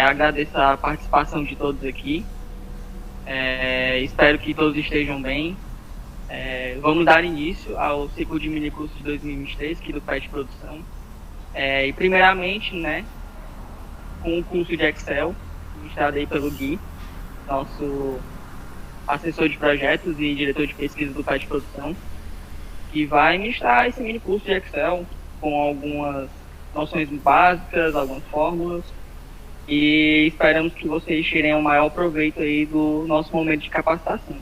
agradeço a participação de todos aqui. Espero que todos estejam bem. Vamos dar início ao ciclo de minicursos de 2023 aqui do PET Produção. E primeiramente, né, com o curso de Excel, ministrado aí pelo Gui, nosso assessor de projetos e diretor de pesquisa do PET Produção, que vai ministrar esse minicurso de Excel com algumas noções básicas, algumas fórmulas, e esperamos que vocês tirem o maior proveito aí do nosso momento de capacitação.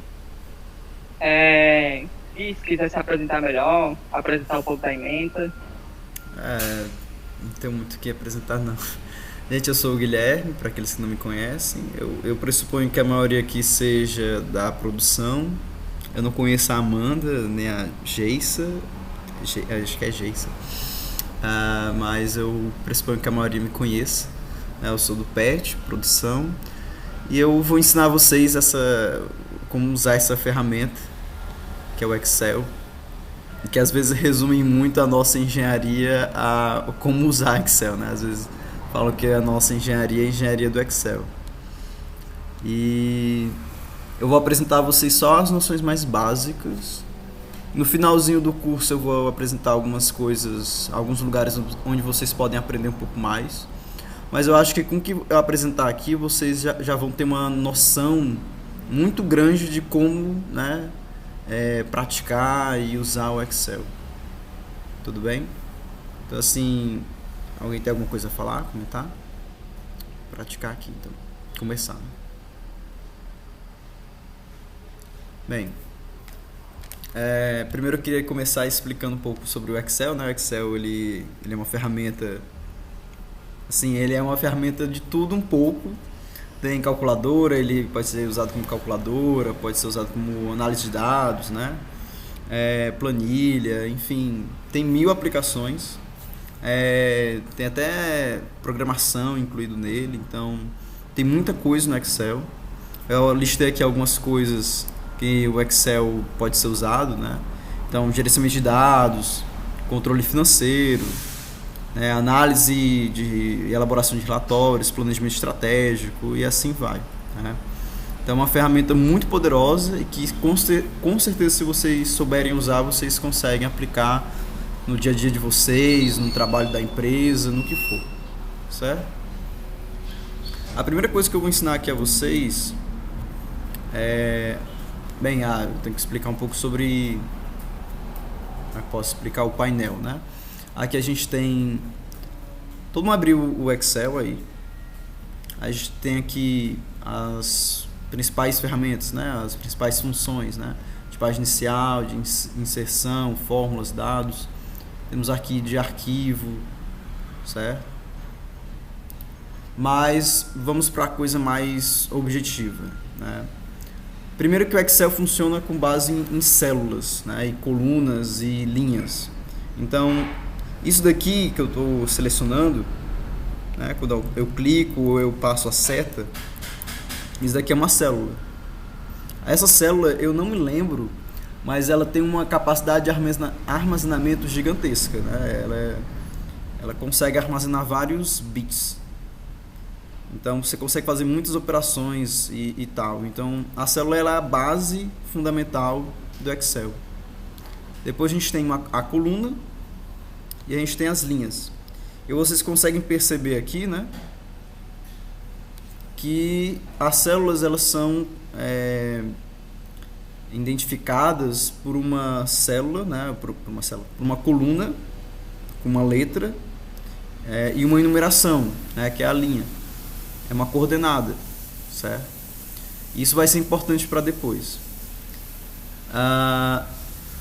Se quiser se apresentar melhor, apresentar um pouco da ementa. Não tenho muito o que apresentar, não. Gente, eu sou o Guilherme, para aqueles que não me conhecem. Eu pressuponho que a maioria aqui seja da produção. Eu não conheço a Amanda, nem a Geissa. Acho que é Geissa. Mas eu pressuponho que a maioria me conheça. Eu sou do PET, produção. E eu vou ensinar vocês como usar essa ferramenta, que é o Excel. Que às vezes resume muito a nossa engenharia a como usar Excel, né? Às vezes falam que a nossa engenharia é a engenharia do Excel. E eu vou apresentar a vocês só as noções mais básicas. No finalzinho do curso eu vou apresentar algumas coisas, alguns lugares onde vocês podem aprender um pouco mais. Mas eu acho que com o que eu apresentar aqui, vocês já vão ter uma noção muito grande de como, né, praticar e usar o Excel. Tudo bem? Então, assim, alguém tem alguma coisa a falar, comentar? Praticar aqui, então. Começar, né? Bem, primeiro eu queria começar explicando um pouco sobre o Excel, né? O Excel, ele é uma ferramenta, assim, ele é uma ferramenta de tudo um pouco. Tem calculadora, ele pode ser usado como calculadora, pode ser usado como análise de dados, né? Planilha, enfim, tem 1000 aplicações. Tem até programação incluído nele, então tem muita coisa no Excel. Eu listei aqui algumas coisas que o Excel pode ser usado, né? Então, gerenciamento de dados, controle financeiro, análise e elaboração de relatórios, planejamento estratégico e assim vai, né? Então é uma ferramenta muito poderosa e que com certeza, se vocês souberem usar, vocês conseguem aplicar no dia a dia de vocês, no trabalho da empresa, no que for, certo? A primeira coisa que eu vou ensinar aqui a vocês eu tenho que explicar um pouco sobre... Eu posso explicar o painel, né? Aqui a gente tem... Todo mundo abriu o Excel aí. A gente tem aqui as principais ferramentas, né? As principais funções, né? De página inicial, de inserção, fórmulas, dados. Temos aqui de arquivo, certo? Mas vamos para a coisa mais objetiva, né? Primeiro que o Excel funciona com base em células, né? E colunas e linhas. Então, isso daqui que eu estou selecionando, né? Quando eu clico ou eu passo a seta, isso daqui é uma célula. Essa célula eu não me lembro, mas ela tem uma capacidade de armazenamento gigantesca, né? Ela consegue armazenar vários bits. Então você consegue fazer muitas operações e tal. Então a célula é a base fundamental do Excel. Depois a gente tem a coluna e a gente tem as linhas. E vocês conseguem perceber aqui, né, que as células elas são identificadas por uma célula, né, por uma coluna com uma letra e uma enumeração, né, que é a linha. É uma coordenada, certo? Isso vai ser importante para depois.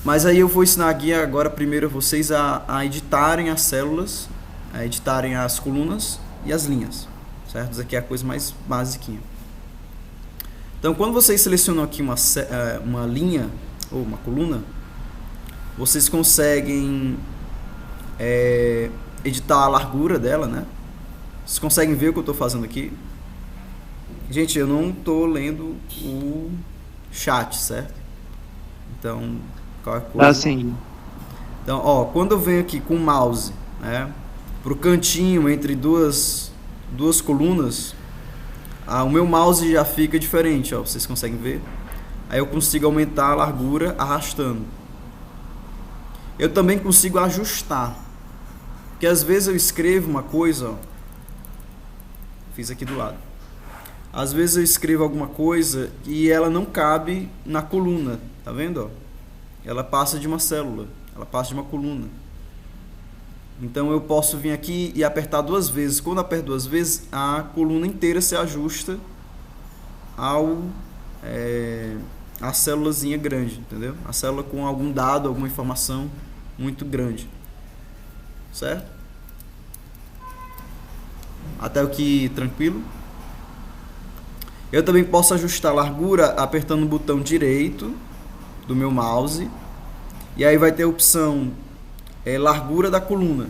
Mas aí eu vou ensinar aqui agora primeiro vocês a editarem as células, a editarem as colunas e as linhas, certo? Isso aqui é a coisa mais basiquinha. Então, quando vocês selecionam aqui uma linha ou uma coluna, vocês conseguem editar a largura dela, né? Vocês conseguem ver o que eu estou fazendo aqui? Gente, eu não estou lendo o chat, certo? Então, qualquer coisa... sim. Então, quando eu venho aqui com o mouse, né, pro cantinho entre duas colunas, o meu mouse já fica diferente, ó, vocês conseguem ver? Aí eu consigo aumentar a largura arrastando. Eu também consigo ajustar, porque às vezes eu escrevo uma coisa, ó, fiz aqui do lado. Às vezes eu escrevo alguma coisa e ela não cabe na coluna, tá vendo? Ó? Ela passa de uma célula, ela passa de uma coluna. Então eu posso vir aqui e apertar 2 vezes. Quando eu aperto 2 vezes, a coluna inteira se ajusta a célulazinha grande, entendeu? A célula com algum dado, alguma informação muito grande, certo? Até aqui tranquilo? Eu também posso ajustar a largura apertando o botão direito do meu mouse. E aí vai ter a opção largura da coluna.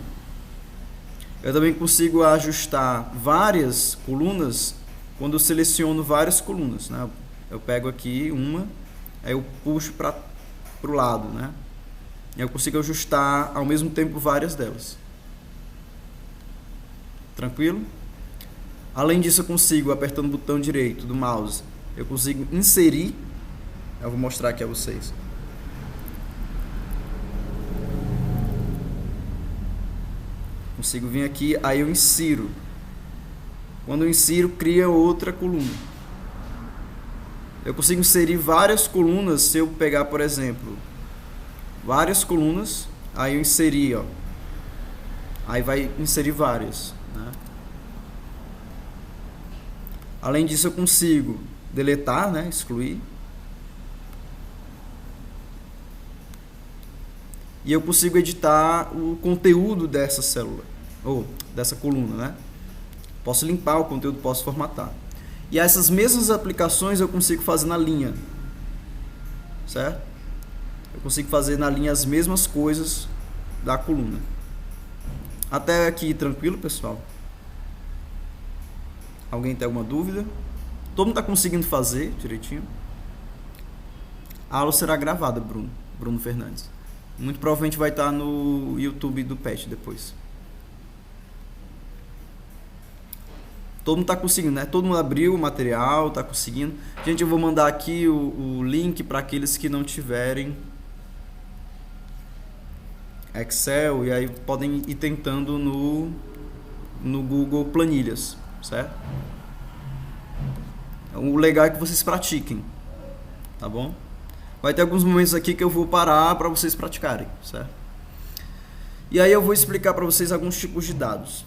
Eu também consigo ajustar várias colunas quando eu seleciono várias colunas, né? Eu pego aqui uma, aí eu puxo para o lado, né? Eu consigo ajustar ao mesmo tempo várias delas. Tranquilo? Além disso, eu consigo, apertando o botão direito do mouse, eu consigo inserir. Eu vou mostrar aqui a vocês. Consigo vir aqui, aí eu insiro. Quando eu insiro, cria outra coluna. Eu consigo inserir várias colunas se eu pegar, por exemplo, várias colunas, aí eu inserir, ó. Aí vai inserir várias, né? Além disso, eu consigo deletar, né? Excluir. E eu consigo editar o conteúdo dessa célula, ou dessa coluna, né? Posso limpar o conteúdo, posso formatar. E essas mesmas aplicações eu consigo fazer na linha, certo? Eu consigo fazer na linha as mesmas coisas da coluna. Até aqui tranquilo, pessoal? Alguém tem alguma dúvida? Todo mundo está conseguindo fazer direitinho? A aula será gravada, Bruno Fernandes. Muito provavelmente vai estar no YouTube do PET depois. Todo mundo está conseguindo, né? Todo mundo abriu o material, está conseguindo. Gente, eu vou mandar aqui o link para aqueles que não tiverem Excel, e aí podem ir tentando no Google Planilhas, certo? O legal é que vocês pratiquem, tá bom? Vai ter alguns momentos aqui que eu vou parar para vocês praticarem, certo? E aí eu vou explicar para vocês alguns tipos de dados.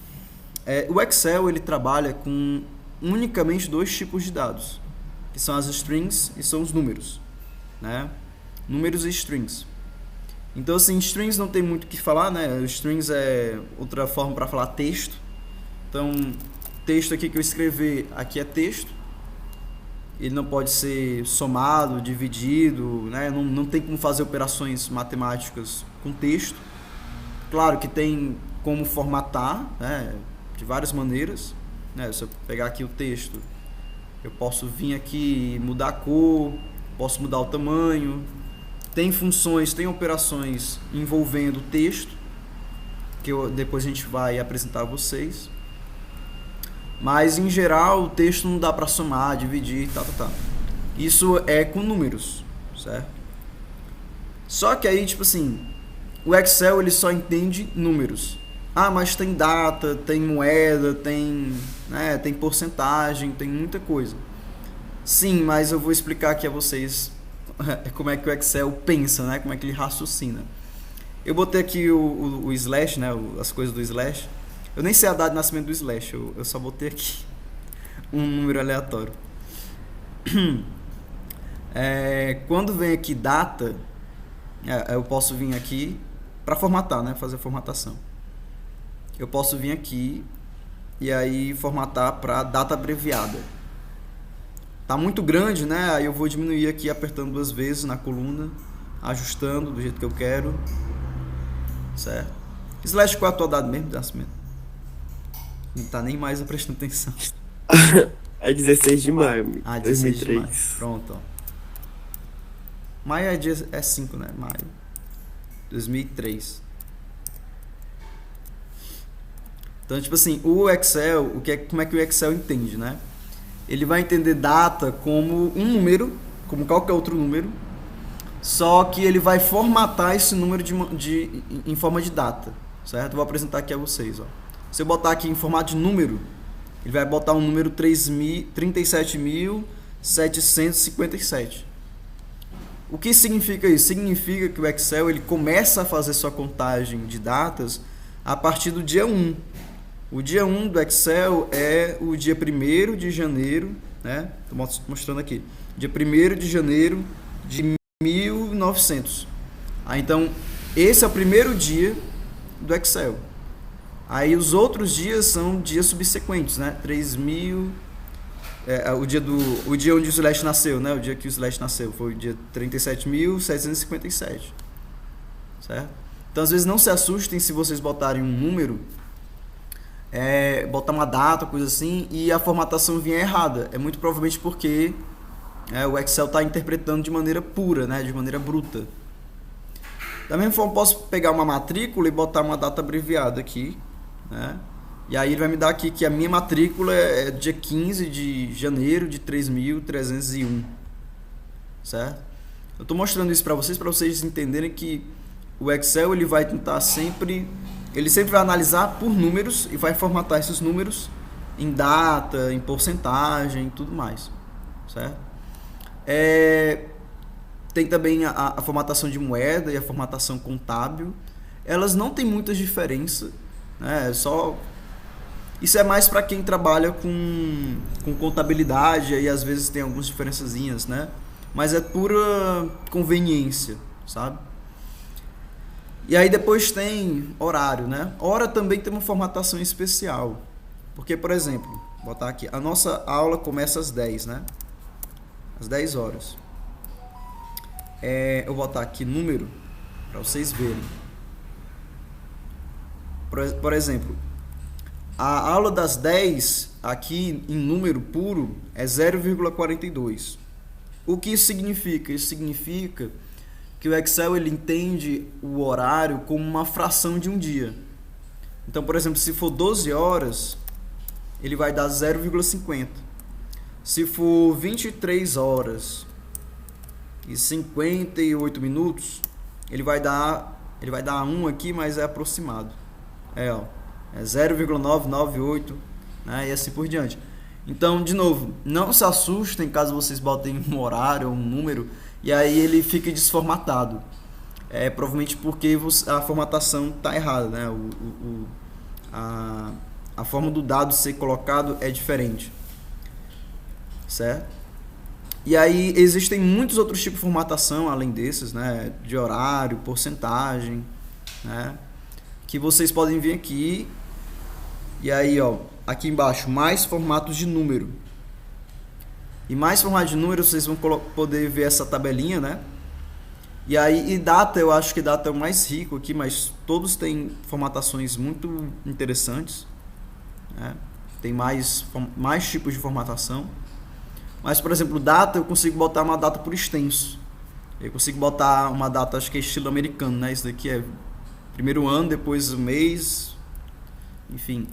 O Excel, ele trabalha com unicamente 2 tipos de dados, que são as strings e são os números, né? Números e strings. Então, assim, strings não tem muito o que falar, né? Strings é outra forma para falar texto. Então, texto aqui que eu escrever, aqui é texto. Ele não pode ser somado, dividido, né? Não tem como fazer operações matemáticas com texto. Claro que tem como formatar, né? De várias maneiras, né? Se eu pegar aqui o texto, eu posso vir aqui e mudar a cor, posso mudar o tamanho. Tem funções, tem operações envolvendo texto, que depois a gente vai apresentar a vocês. Mas, em geral, o texto não dá para somar, dividir, tá. Isso é com números, certo? Só que aí, tipo assim, o Excel ele só entende números. Ah, mas tem data, tem moeda, tem porcentagem, tem muita coisa. Sim, mas eu vou explicar aqui a vocês como é que o Excel pensa, né? Como é que ele raciocina. Eu botei aqui o slash, né? As coisas do slash. Eu nem sei a data de nascimento do slash, eu só botei aqui um número aleatório. Quando vem aqui data, eu posso vir aqui para formatar, né? Fazer a formatação. Eu posso vir aqui e aí formatar para data abreviada. Tá muito grande, né? Aí eu vou diminuir aqui apertando 2 vezes na coluna, ajustando do jeito que eu quero, certo? Slash, qual é a tua data mesmo de nascimento? Não tá nem mais prestando atenção. É 16 de maio, 16 2003. de maio. Pronto, ó. Maio é 5, né? Maio 2003. Então, tipo assim, o Excel, como é que o Excel entende, né? ele vai entender data como um número, como qualquer outro número, só que ele vai formatar esse número em forma de data, certo? Vou apresentar aqui a vocês. Ó. Se eu botar aqui em formato de número, ele vai botar um número 37.757. O que significa isso? Significa que o Excel ele começa a fazer sua contagem de datas a partir do dia 1. O dia 1 do Excel é o dia 1º de janeiro, né? Estou mostrando aqui. Dia 1º de janeiro de 1900. Então, esse é o primeiro dia do Excel. Aí os outros dias são dias subsequentes, né? 3.000... o dia onde o Slash nasceu, né? O dia que o Slash nasceu foi o dia 37.757, certo? Então, às vezes, não se assustem se vocês botarem um número, botar uma data, coisa assim, e a formatação vier errada. É muito provavelmente porque o Excel está interpretando de maneira pura, né? De maneira bruta. Da mesma forma, posso pegar uma matrícula e botar uma data abreviada aqui, né? E aí ele vai me dar aqui que a minha matrícula é dia 15 de janeiro de 3.301, certo? Eu estou mostrando isso para vocês entenderem que o Excel ele vai tentar ele sempre vai analisar por números e vai formatar esses números em data, em porcentagem e tudo mais, certo? Tem também a formatação de moeda e a formatação contábil. Elas não têm muitas diferenças, né? Isso é mais para quem trabalha com contabilidade e às vezes tem algumas diferençazinhas, né? Mas é pura conveniência, sabe? E aí depois tem horário, né? Hora também tem uma formatação especial. Porque, por exemplo, vou botar aqui, a nossa aula começa às 10, né? Às 10 horas. Eu vou botar aqui número para vocês verem. Por exemplo, a aula das 10 aqui em número puro é 0,42. O que isso significa? Isso significa que o Excel ele entende o horário como uma fração de um dia. Então, por exemplo, se for 12 horas, ele vai dar 0,50. Se for 23 horas e 58 minutos, ele vai dar 1 aqui, mas é aproximado. É 0,998, né, e assim por diante. Então, de novo, não se assustem caso vocês botem um horário ou um número e aí ele fique desformatado. Provavelmente porque a formatação está errada, né? A forma do dado ser colocado é diferente, certo? E aí existem muitos outros tipos de formatação além desses, né? De horário, porcentagem, né? Que vocês podem vir aqui e aí, ó, aqui embaixo, mais formatos de número. E mais formatos de número, vocês vão poder ver essa tabelinha, né? E aí, data, eu acho que data é o mais rico aqui, mas todos têm formatações muito interessantes, né? Tem mais tipos de formatação. Mas, por exemplo, data, eu consigo botar uma data por extenso. Eu consigo botar uma data, acho que é estilo americano, né? Isso daqui é primeiro ano, depois o mês, enfim.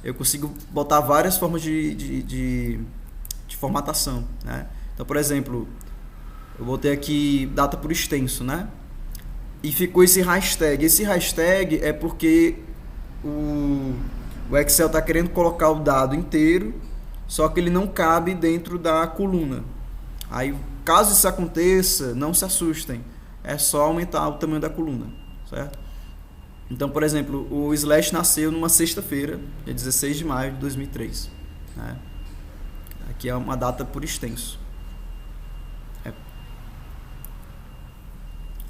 Eu consigo botar várias formas de formatação, né? Então, por exemplo, eu botei aqui data por extenso, né? E ficou esse hashtag. Esse hashtag é porque o Excel está querendo colocar o dado inteiro, só que ele não cabe dentro da coluna. Aí, caso isso aconteça, não se assustem. É só aumentar o tamanho da coluna, certo? Então, por exemplo, o Slash nasceu numa sexta-feira, dia 16 de maio de 2003. Né? Aqui é uma data por extenso.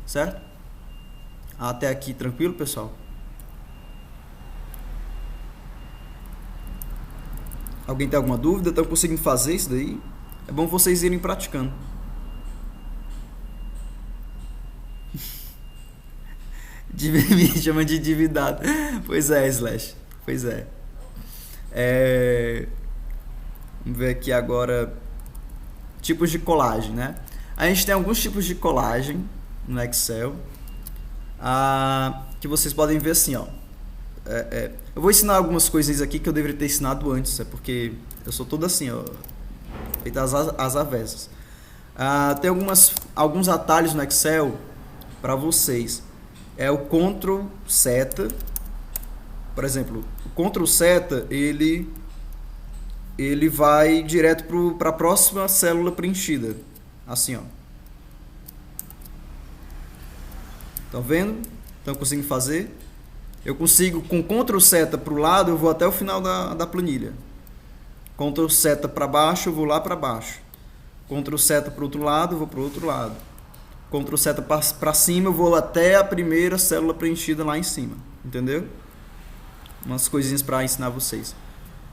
Certo? Até aqui tranquilo, pessoal? Alguém tem alguma dúvida? Estão conseguindo fazer isso daí? É bom vocês irem praticando. Me chama de endividado. Pois é, Slash. Pois é. Vamos ver aqui agora. Tipos de colagem, né? A gente tem alguns tipos de colagem no Excel. Que vocês podem ver assim, ó. Eu vou ensinar algumas coisas aqui que eu deveria ter ensinado antes. É porque eu sou todo assim, ó. feita as avessas. Tem alguns atalhos no Excel para vocês. É o Ctrl seta. Por exemplo, o Ctrl seta, ele vai direto para a próxima célula preenchida. Assim, ó. Estão vendo? Estão conseguindo fazer? Eu consigo, com Ctrl seta para o lado, eu vou até o final da planilha. Ctrl seta para baixo, eu vou lá para baixo. Ctrl seta para o outro lado, eu vou para o outro lado. Ctrl seta para cima, eu vou até a primeira célula preenchida lá em cima. Entendeu? Umas coisinhas para ensinar vocês.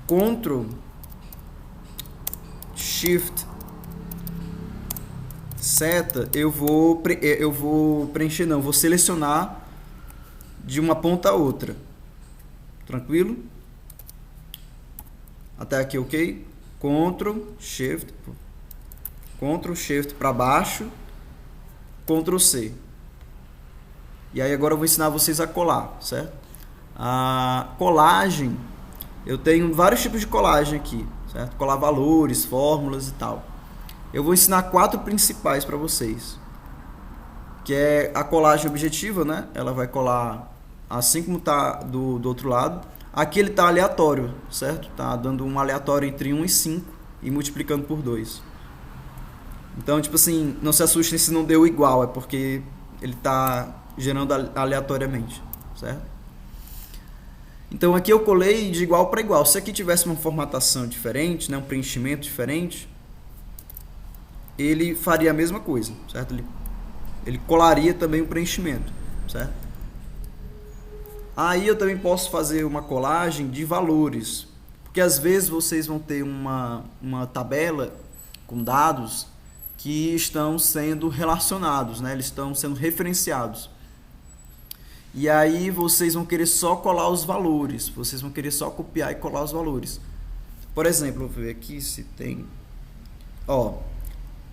Ctrl Shift seta, eu vou preencher, não, vou selecionar de uma ponta a outra. Tranquilo? Até aqui, ok? Ctrl Shift para baixo, Ctrl C. E aí agora eu vou ensinar vocês a colar, certo? A colagem, eu tenho vários tipos de colagem aqui, certo? Colar valores, fórmulas e tal. Eu vou ensinar 4 principais para vocês. Que é a colagem objetiva, né? Ela vai colar assim como tá do outro lado. Aqui ele tá aleatório, certo? Tá dando um aleatório entre 1 e 5 e multiplicando por 2. Então, tipo assim, não se assustem se não deu igual, é porque ele tá gerando aleatoriamente, certo? Então aqui eu colei de igual para igual. Se aqui tivesse uma formatação diferente, né, um preenchimento diferente, ele faria a mesma coisa, certo? Ele colaria também o preenchimento, certo? Aí eu também posso fazer uma colagem de valores, porque às vezes vocês vão ter uma tabela com dados que estão sendo relacionados, né? Eles estão sendo referenciados. E aí vocês vão querer só colar os valores, vocês vão querer só copiar e colar os valores. Por exemplo, vou ver aqui se tem... Ó,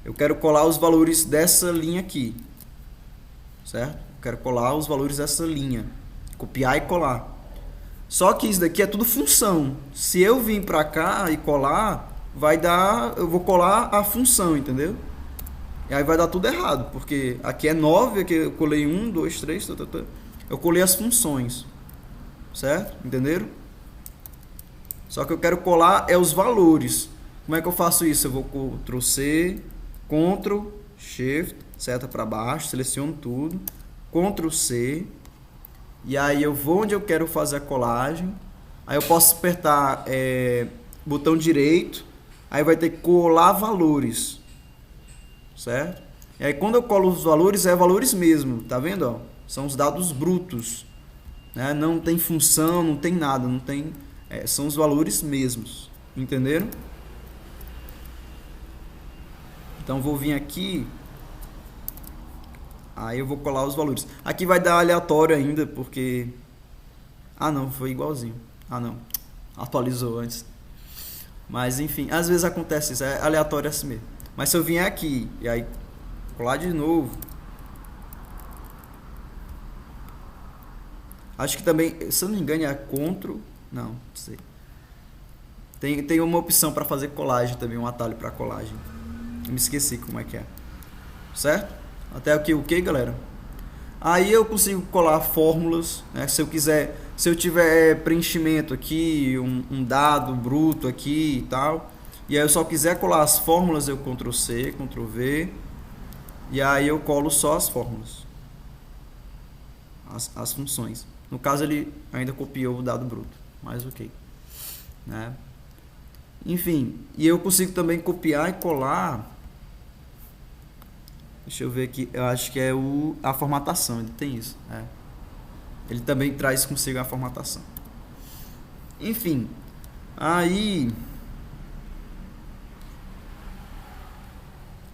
eu quero colar os valores dessa linha aqui, certo? Eu quero colar os valores dessa linha, copiar e colar. Só que isso daqui é tudo função. Se eu vir para cá e colar, vai dar, eu vou colar a função, entendeu? E aí vai dar tudo errado, porque aqui é 9, aqui eu colei 1, 2, 3, eu colei as funções, certo? Entenderam? Só que eu quero colar os valores. Como é que eu faço isso? Eu vou Ctrl C, Ctrl Shift, seta para baixo, seleciono tudo, Ctrl C, e aí eu vou onde eu quero fazer a colagem. Aí eu posso apertar botão direito, aí vai ter que colar valores, certo? E aí quando eu colo os valores, é valores mesmo, tá vendo? Ó? São os dados brutos, né? Não tem função, não tem nada, não tem, são os valores mesmos, entenderam? Então vou vir aqui, aí eu vou colar os valores. Aqui vai dar aleatório ainda, porque... Ah não, foi igualzinho. Ah não, atualizou antes. Mas enfim, às vezes acontece isso, é aleatório assim mesmo. Mas se eu vier aqui, e aí colar de novo... Acho que também, se eu não me engano, é Ctrl... Não sei. Tem uma opção para fazer colagem também, um atalho para colagem. Eu me esqueci como é que é. Certo? Até aqui ok, galera? Aí eu consigo colar fórmulas, né? Se eu tiver preenchimento aqui, um dado bruto aqui e tal, e aí eu só quiser colar as fórmulas, eu Ctrl C, Ctrl V, e aí eu colo só as fórmulas, as funções. No caso ele ainda copiou o dado bruto, mas ok, né? Enfim, e eu consigo também copiar e colar. Deixa eu ver aqui, eu acho que é a formatação, ele tem isso, ele também traz consigo a formatação. Enfim, aí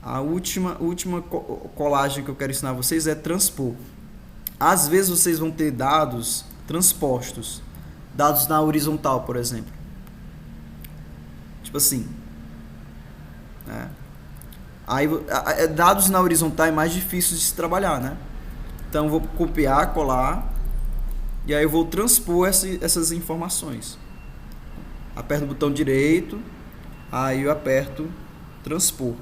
a última colagem que eu quero ensinar vocês é transpor. Às vezes vocês vão ter dados transpostos, dados na horizontal, por exemplo. Tipo assim, né? Aí, dados na horizontal é mais difícil de se trabalhar, né? Então eu vou copiar, colar, e aí eu vou transpor essas informações. Aperto o botão direito, aí eu aperto transpor.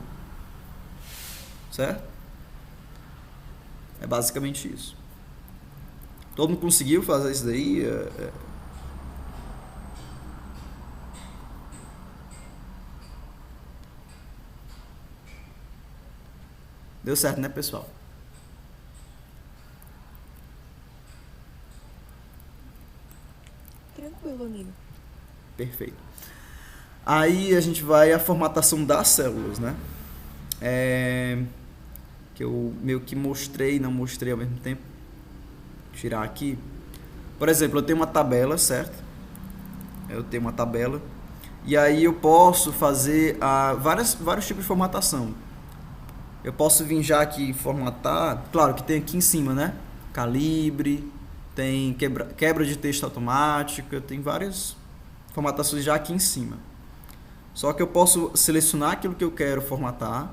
Certo? É basicamente isso. Todo mundo conseguiu fazer isso daí? Deu certo, né, pessoal? Tranquilo, amigo. Perfeito. Aí a gente vai à formatação das células, né? Que eu meio que mostrei e não mostrei ao mesmo tempo. Vou tirar aqui. Por exemplo, eu tenho uma tabela, certo? Eu tenho uma tabela. E aí eu posso fazer vários tipos de formatação. Eu posso vir já aqui formatar. Claro que tem aqui em cima, né? Calibre, tem quebra de texto automática, tem várias formatações já aqui em cima. Só que eu posso selecionar aquilo que eu quero formatar.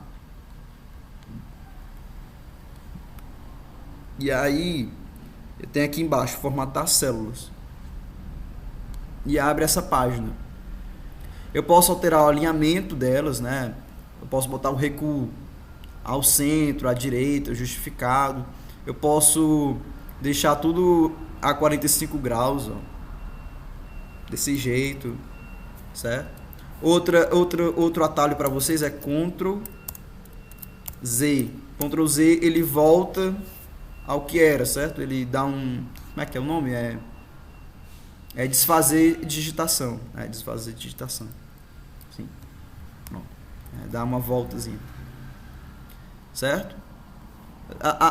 E aí eu tenho aqui embaixo formatar células. E abre essa página. Eu posso alterar o alinhamento delas, né? Eu posso botar o recuo ao centro, à direita, justificado. Eu posso deixar tudo a 45 graus, ó, desse jeito, certo? Outro atalho para vocês é Ctrl Z. Ctrl Z ele volta ao que era, certo? Ele dá um... Como é que é o nome? É desfazer digitação. Desfazer digitação. Sim. Pronto. Dá uma voltazinha. Certo?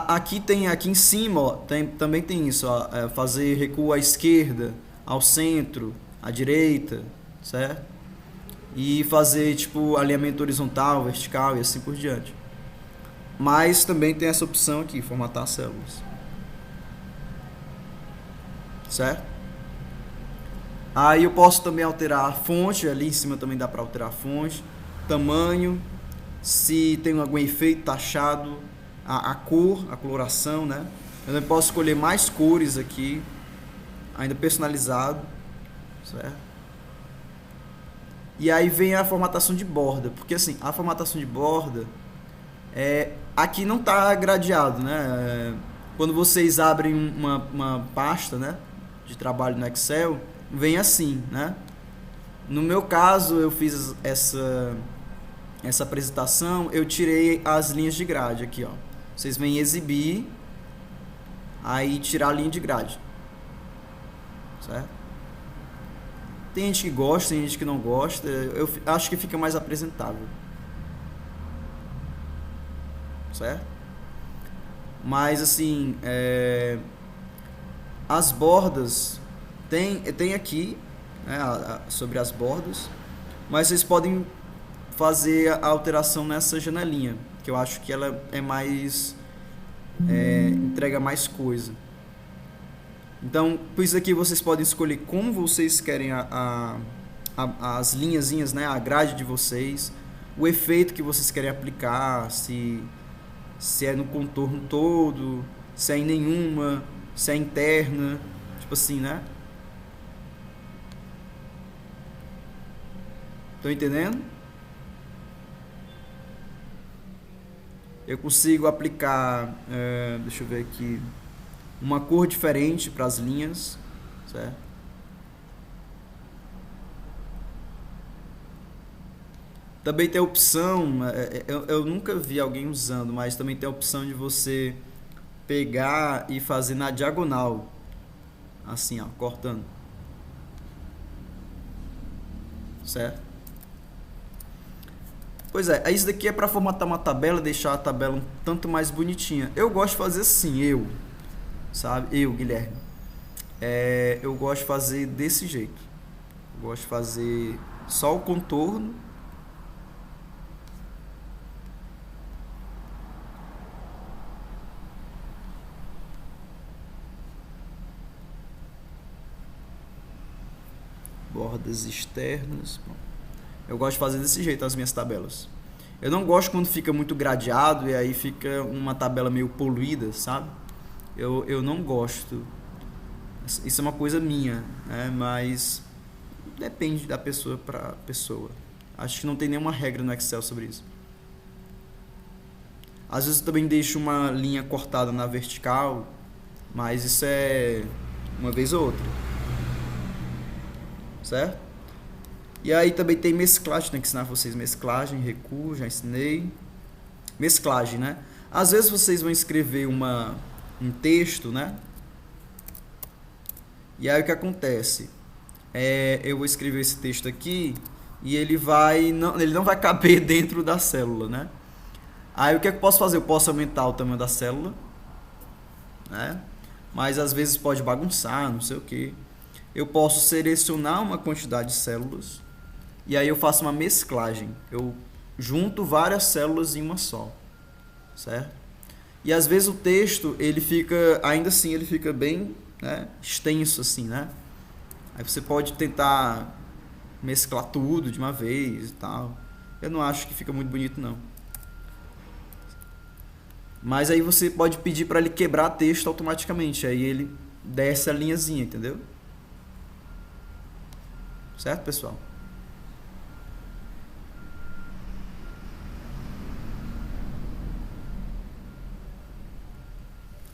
Aqui em cima, ó, também tem isso, ó, fazer recuo à esquerda, ao centro, à direita, certo? E fazer tipo alinhamento horizontal, vertical e assim por diante. Mas também tem essa opção aqui, formatar células. Certo? Aí eu posso também alterar a fonte, ali em cima também dá para alterar a fonte, tamanho, se tem algum efeito taxado, a cor, a coloração, né? Eu também posso escolher mais cores aqui, ainda personalizado, certo? E aí vem a formatação de borda, porque assim, a formatação de borda aqui não está gradeado, né? Quando vocês abrem uma pasta, né, de trabalho no Excel, vem assim, né? No meu caso, eu fiz essa apresentação, eu tirei as linhas de grade aqui, ó. Vocês vêm exibir, aí tirar a linha de grade, certo? Tem gente que gosta, tem gente que não gosta. Eu acho que fica mais apresentável, certo? Mas assim, as bordas tem aqui, né, sobre as bordas, mas vocês podem fazer a alteração nessa janelinha, que eu acho que ela é mais entrega mais coisa. Então, por isso aqui vocês podem escolher como vocês querem as linhazinhas, né, a grade de vocês, o efeito que vocês querem aplicar, se é no contorno todo, se é em nenhuma, se é interna, tipo assim, né? Estão entendendo? Eu consigo aplicar, deixa eu ver aqui, uma cor diferente para as linhas, certo? Também tem a opção, eu nunca vi alguém usando, mas também tem a opção de você pegar e fazer na diagonal, assim, ó, cortando, certo? Pois é, isso daqui é para formatar uma tabela, deixar a tabela um tanto mais bonitinha. Eu gosto de fazer assim, Guilherme, eu gosto de fazer desse jeito. Eu gosto de fazer só o contorno, bordas externas. Eu gosto de fazer desse jeito as minhas tabelas. Eu não gosto quando fica muito gradeado e aí fica uma tabela meio poluída, sabe? Eu não gosto. Isso é uma coisa minha, né? Mas depende da pessoa para pessoa. Acho que não tem nenhuma regra no Excel sobre isso. Às vezes eu também deixo uma linha cortada na vertical, mas isso é uma vez ou outra. Certo? E aí também tem mesclagem, tenho que ensinar vocês mesclagem, recuo, já ensinei. Mesclagem, né? Às vezes vocês vão escrever um texto, né? E aí o que acontece? Eu vou escrever esse texto aqui e ele não vai caber dentro da célula, né? Aí o que é que eu posso fazer? Eu posso aumentar o tamanho da célula, né? Mas às vezes pode bagunçar, não sei o que. Eu posso selecionar uma quantidade de células e aí eu faço uma mesclagem. Eu junto várias células em uma só, certo? E às vezes o texto, ainda assim ele fica bem, né, extenso assim, né? Aí você pode tentar mesclar tudo de uma vez e tal. Eu não acho que fica muito bonito, não. Mas aí você pode pedir para ele quebrar texto automaticamente. Aí ele desce a linhazinha, entendeu? Certo, pessoal?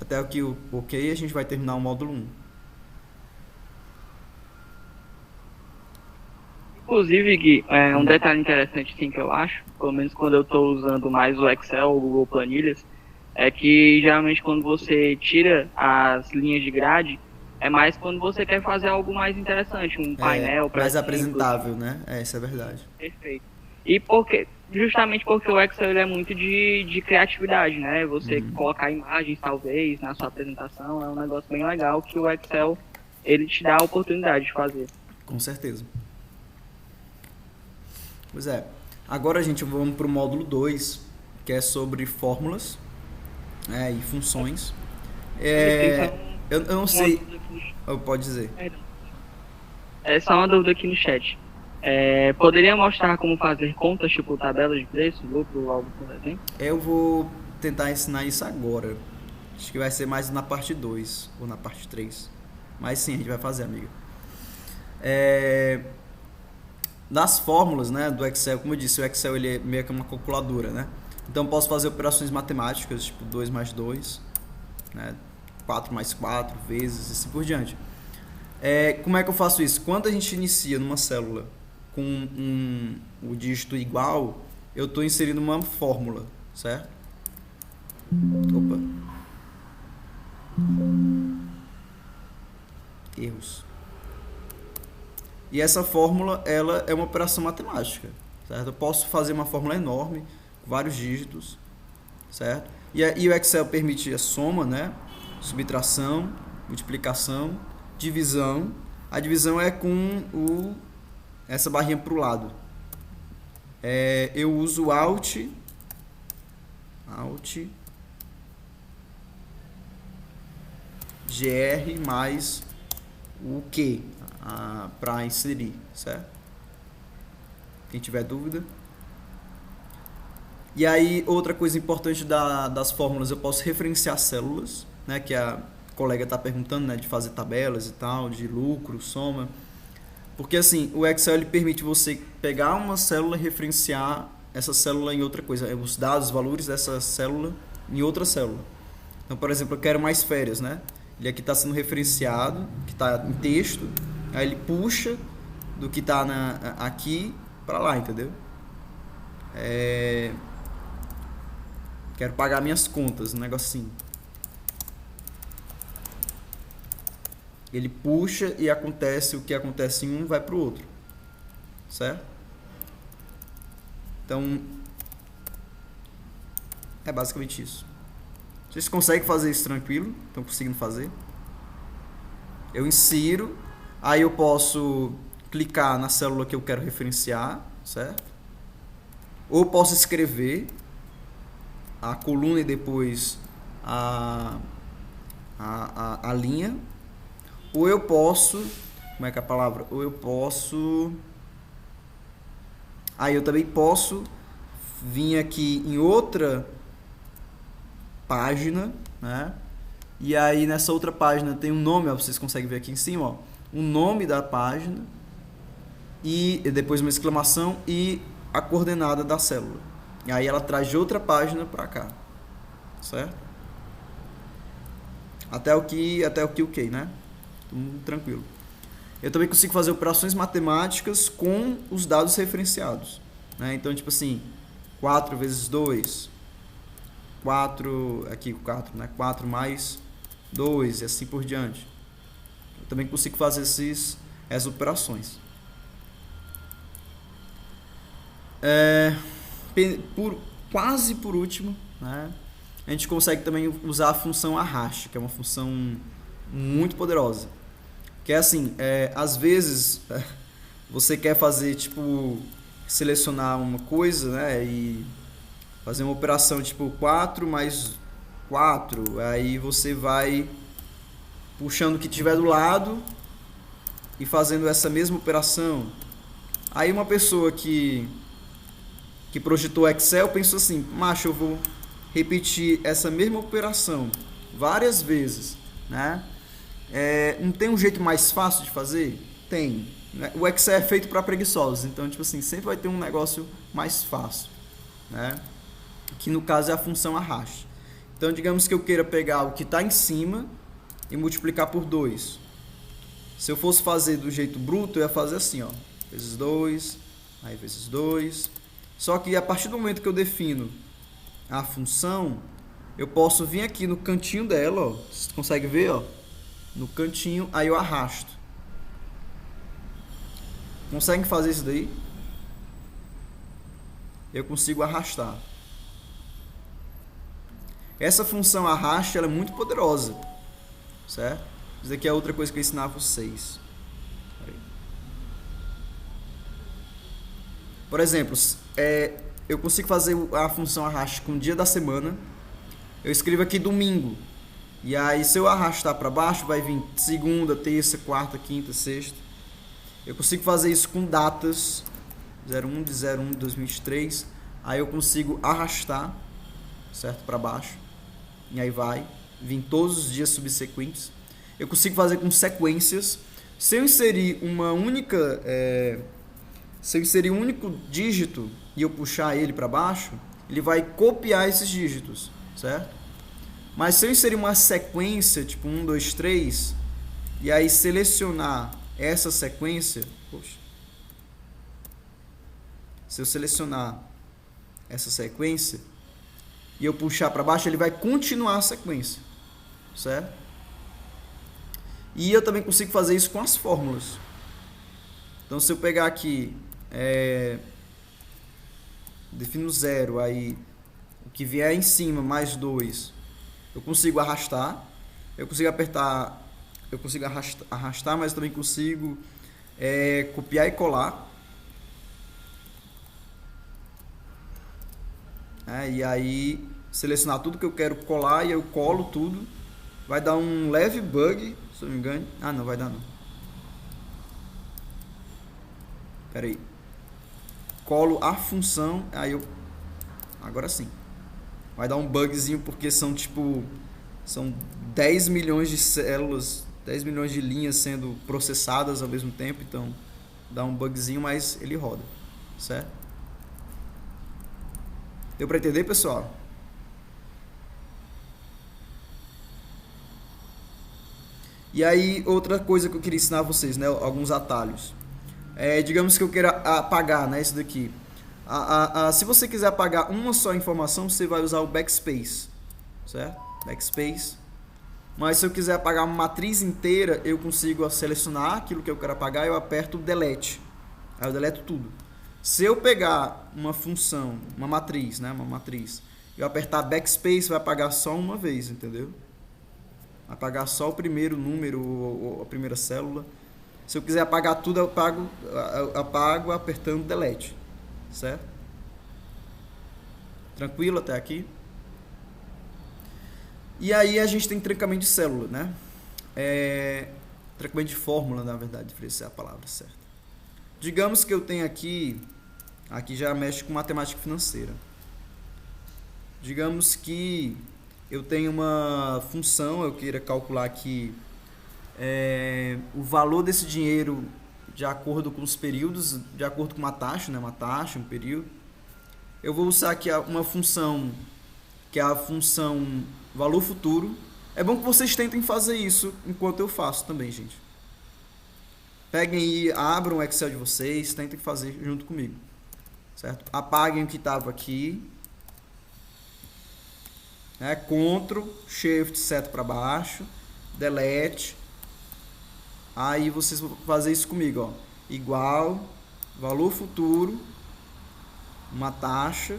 Até aqui o ok, a gente vai terminar o módulo 1. Inclusive, Gui, um detalhe interessante sim, que eu acho, pelo menos quando eu estou usando mais o Excel ou o Google Planilhas, é que geralmente quando você tira as linhas de grade, é mais quando você quer fazer algo mais interessante, um painel, mais apresentável, né? Isso é verdade. Perfeito. E justamente porque o Excel ele é muito de criatividade, né? Você colocar imagens, talvez, na sua apresentação, é um negócio bem legal que o Excel, ele te dá a oportunidade de fazer. Com certeza. Pois é. Agora, gente, vamos para o módulo 2, que é sobre fórmulas, e funções. Eu não sei... Pode dizer. É só uma dúvida aqui no chat. Poderia mostrar como fazer contas, tipo tabela de preço, lucro ou algo por exemplo? Eu vou tentar ensinar isso agora. Acho que vai ser mais na parte 2 ou na parte 3. Mas sim, a gente vai fazer, amiga. Das fórmulas, né, do Excel, como eu disse, o Excel ele é meio que uma calculadora, né? Então eu posso fazer operações matemáticas, tipo 2 mais 2, né, 4 mais 4 vezes, e assim por diante. Como é que eu faço isso? Quando a gente inicia numa célula com o dígito igual, eu estou inserindo uma fórmula, certo? Opa. Erros. E essa fórmula, ela é uma operação matemática, certo? Eu posso fazer uma fórmula enorme, com vários dígitos, certo? E o Excel permite a soma, né? Subtração, multiplicação, divisão. A divisão é com essa barrinha para o lado. Eu uso Alt, GR mais o Q para inserir, certo? Quem tiver dúvida. E aí, outra coisa importante das fórmulas, eu posso referenciar células, né, que a colega está perguntando, né, de fazer tabelas e tal, de lucro, soma. Porque assim, o Excel ele permite você pegar uma célula e referenciar essa célula em outra coisa, os dados, os valores dessa célula em outra célula. Então, por exemplo, eu quero mais férias, né? Ele aqui está sendo referenciado, que está em texto, aí ele puxa do que está aqui para lá, entendeu? Quero pagar minhas contas, um negocinho. Ele puxa e acontece o que acontece em um vai para o outro, certo? Então, é basicamente isso. Vocês conseguem fazer isso tranquilo? Estão conseguindo fazer? Eu insiro, aí eu posso clicar na célula que eu quero referenciar, certo? Ou posso escrever a coluna e depois a linha. Ou eu posso... Como é que é a palavra? Ou eu posso... Aí eu também posso vir aqui em outra página, né? E aí nessa outra página tem um nome, ó, vocês conseguem ver aqui em cima, ó, o nome da página. e depois uma exclamação e a coordenada da célula. E aí ela traz de outra página para cá, certo? Até o que ok, né? Tudo tranquilo. Eu também consigo fazer operações matemáticas com os dados referenciados, né? Então, tipo assim, 4 vezes 2, 4, aqui 4, né? 4 mais 2 e assim por diante. Eu também consigo fazer essas operações. Quase por último, né? A gente consegue também usar a função arraste, que é uma função muito poderosa. Que é assim, às vezes você quer fazer, tipo, selecionar uma coisa, né, e fazer uma operação tipo 4 mais 4, aí você vai puxando o que tiver do lado e fazendo essa mesma operação. Aí uma pessoa que projetou Excel pensou assim, macho, eu vou repetir essa mesma operação várias vezes, né? Não tem um jeito mais fácil de fazer? Tem. O Excel é feito para preguiçosos, então tipo assim, sempre vai ter um negócio mais fácil, né? Que no caso é a função arraste. Então digamos que eu queira pegar o que está em cima e multiplicar por 2. Se eu fosse fazer do jeito bruto, eu ia fazer assim, ó, vezes 2, aí vezes 2. Só que a partir do momento que eu defino a função, eu posso vir aqui no cantinho dela, ó, você consegue ver, ó, no cantinho, aí eu arrasto. Consegue fazer isso daí? Eu consigo arrastar. Essa função arraste, ela é muito poderosa, certo? Isso aqui é outra coisa que eu ensinar a vocês. Por exemplo, eu consigo fazer a função arraste com o dia da semana. Eu escrevo aqui domingo. E aí, se eu arrastar para baixo, vai vir segunda, terça, quarta, quinta, sexta. Eu consigo fazer isso com datas 01 de 01 de 2023. Aí eu consigo arrastar, certo, para baixo. E aí vai vir todos os dias subsequentes. Eu consigo fazer com sequências. Se eu inserir uma única... se eu inserir um único dígito e eu puxar ele para baixo, ele vai copiar esses dígitos, certo? Mas se eu inserir uma sequência, tipo 1, 2, 3, e aí selecionar essa sequência, se eu selecionar essa sequência e eu puxar para baixo, ele vai continuar a sequência, certo? E eu também consigo fazer isso com as fórmulas. Então, se eu pegar aqui, defino 0, aí o que vier em cima mais 2, eu consigo arrastar, eu consigo apertar, eu consigo arrastar, mas eu também consigo copiar e colar. E aí selecionar tudo que eu quero colar e eu colo tudo. Vai dar um leve bug, se eu não me engano. Ah, não vai dar não. Espera aí. Colo a função, aí eu... Agora sim. Vai dar um bugzinho porque são 10 milhões de células, 10 milhões de linhas sendo processadas ao mesmo tempo, então dá um bugzinho, mas ele roda, certo? Deu para entender, pessoal? E aí, outra coisa que eu queria ensinar a vocês, né? Alguns atalhos. Digamos que eu queira apagar, né? Isso daqui. Se você quiser apagar uma só informação, você vai usar o backspace, certo? Backspace. Mas se eu quiser apagar uma matriz inteira, eu consigo selecionar aquilo que eu quero apagar e eu aperto delete. Aí eu deleto tudo. Se eu pegar uma função, uma matriz, né? Uma matriz, e eu apertar backspace, vai apagar só uma vez, entendeu? Apagar só o primeiro número ou a primeira célula. Se eu quiser apagar tudo, eu apago apertando delete, certo? Tranquilo até aqui? E aí a gente tem trancamento de célula, né? Trancamento de fórmula, na verdade, deveria ser a palavra certa. Digamos que eu tenho aqui já mexe com matemática financeira. Digamos que eu tenho uma função, eu queira calcular aqui o valor desse dinheiro de acordo com os períodos, de acordo com uma taxa, né? Uma taxa, um período. Eu vou usar aqui uma função, que é a função valor futuro. É bom que vocês tentem fazer isso enquanto eu faço também, gente. Peguem e abram o Excel de vocês, tentem fazer junto comigo, certo? Apaguem o que estava aqui, né? Ctrl, Shift, seta para baixo, Delete. Aí vocês vão fazer isso comigo, ó. Igual, valor futuro, uma taxa,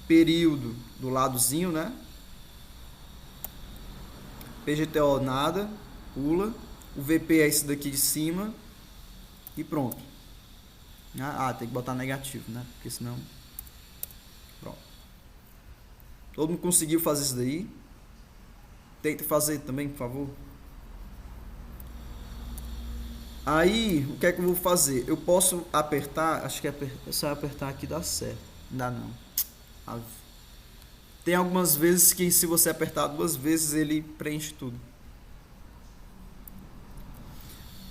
período do ladozinho, né? PGTO nada, pula. O VP é esse daqui de cima e pronto. Tem que botar negativo, né? Porque senão... Pronto. Todo mundo conseguiu fazer isso daí? Tenta fazer também, por favor. Aí, o que é que eu vou fazer? Eu posso apertar, acho que é só apertar aqui dá certo. Não dá não. Tem algumas vezes que se você apertar 2 vezes ele preenche tudo.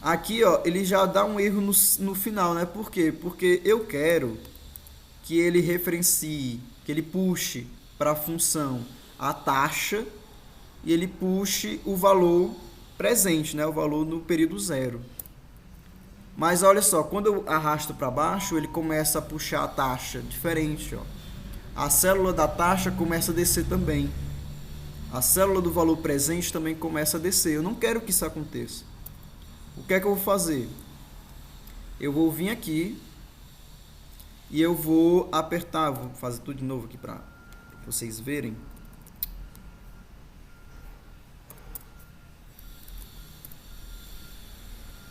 Aqui, ó, ele já dá um erro no final, né? Por quê? Porque eu quero que ele referencie, que ele puxe para a função a taxa e ele puxe o valor presente, né? O valor no período 0. Mas olha só, quando eu arrasto para baixo, ele começa a puxar a taxa diferente, ó. A célula da taxa começa a descer também. A célula do valor presente também começa a descer. Eu não quero que isso aconteça. O que é que eu vou fazer? Eu vou vir aqui e eu vou apertar, vou fazer tudo de novo aqui para vocês verem.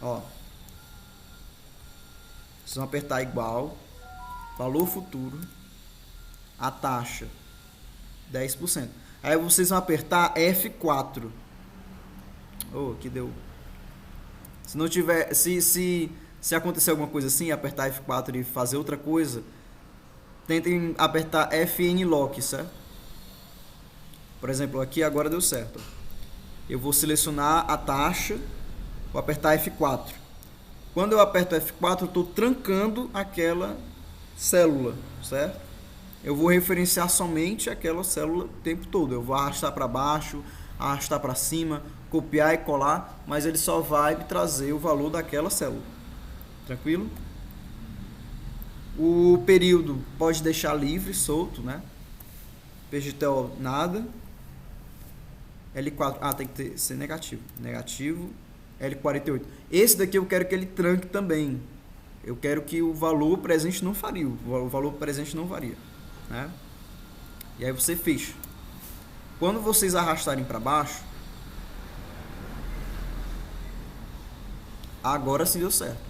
Ó. Vocês vão apertar igual, valor futuro, a taxa 10%. Aí vocês vão apertar F4. Aqui deu. Se não tiver, se acontecer alguma coisa assim, apertar F4 e fazer outra coisa, tentem apertar FN Lock, certo? Por exemplo, aqui agora deu certo. Eu vou selecionar a taxa, vou apertar F4. Quando eu aperto F4, eu estou trancando aquela célula, certo? Eu vou referenciar somente aquela célula o tempo todo. Eu vou arrastar para baixo, arrastar para cima, copiar e colar, mas ele só vai me trazer o valor daquela célula. Tranquilo? O período pode deixar livre, solto, né? PGTO nada. L4, tem que ser negativo. Negativo. L48. Esse daqui eu quero que ele tranque também. Eu quero que o valor presente não varie. O valor presente não varia, né? E aí você fecha. Quando vocês arrastarem para baixo, agora sim deu certo.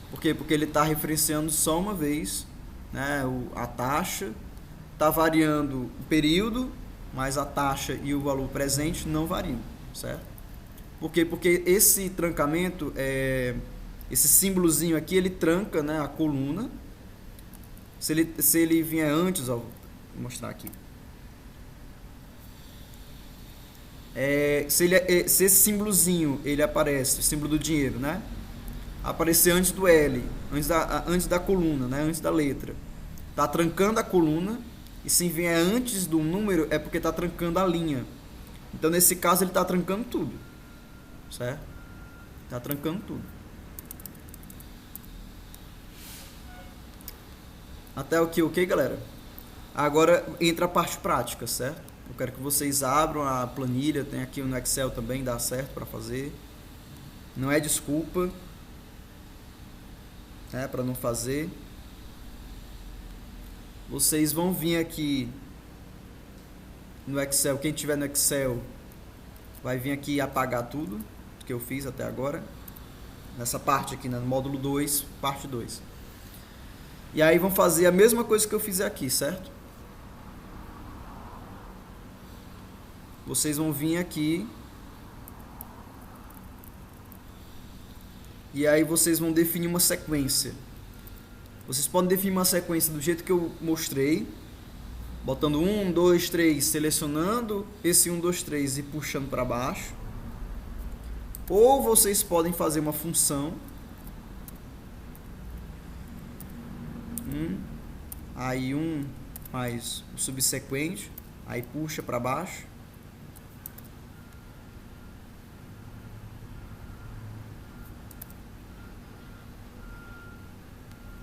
Por quê? Porque ele está referenciando só uma vez, né? A taxa está variando o período, mas a taxa e o valor presente não variam, certo? Por quê? Porque esse trancamento, esse símbolozinho aqui, ele tranca, né, a coluna. Se ele vier antes, ó, vou mostrar aqui. Se esse símbolozinho ele aparece, o símbolo do dinheiro, né? Aparecer antes do L, antes da coluna, né? Antes da letra. Tá trancando a coluna. E se vier antes do número é porque tá trancando a linha. Então nesse caso ele tá trancando tudo, certo? Tá trancando tudo. Até aqui, ok, galera? Agora entra a parte prática, certo? Eu quero que vocês abram a planilha, tem aqui no Excel também, dá certo para fazer. Não é desculpa, para não fazer. Vocês vão vir aqui no Excel, quem tiver no Excel vai vir aqui e apagar tudo que eu fiz até agora. Nessa parte aqui, né, no módulo 2, parte 2. E aí vão fazer a mesma coisa que eu fiz aqui, certo? Vocês vão vir aqui e aí vocês vão definir uma sequência. Vocês podem definir uma sequência do jeito que eu mostrei, botando 1, 2, 3, selecionando esse 1, 2, 3 e puxando para baixo. Ou vocês podem fazer uma função, aí 1 mais o subsequente, aí puxa para baixo.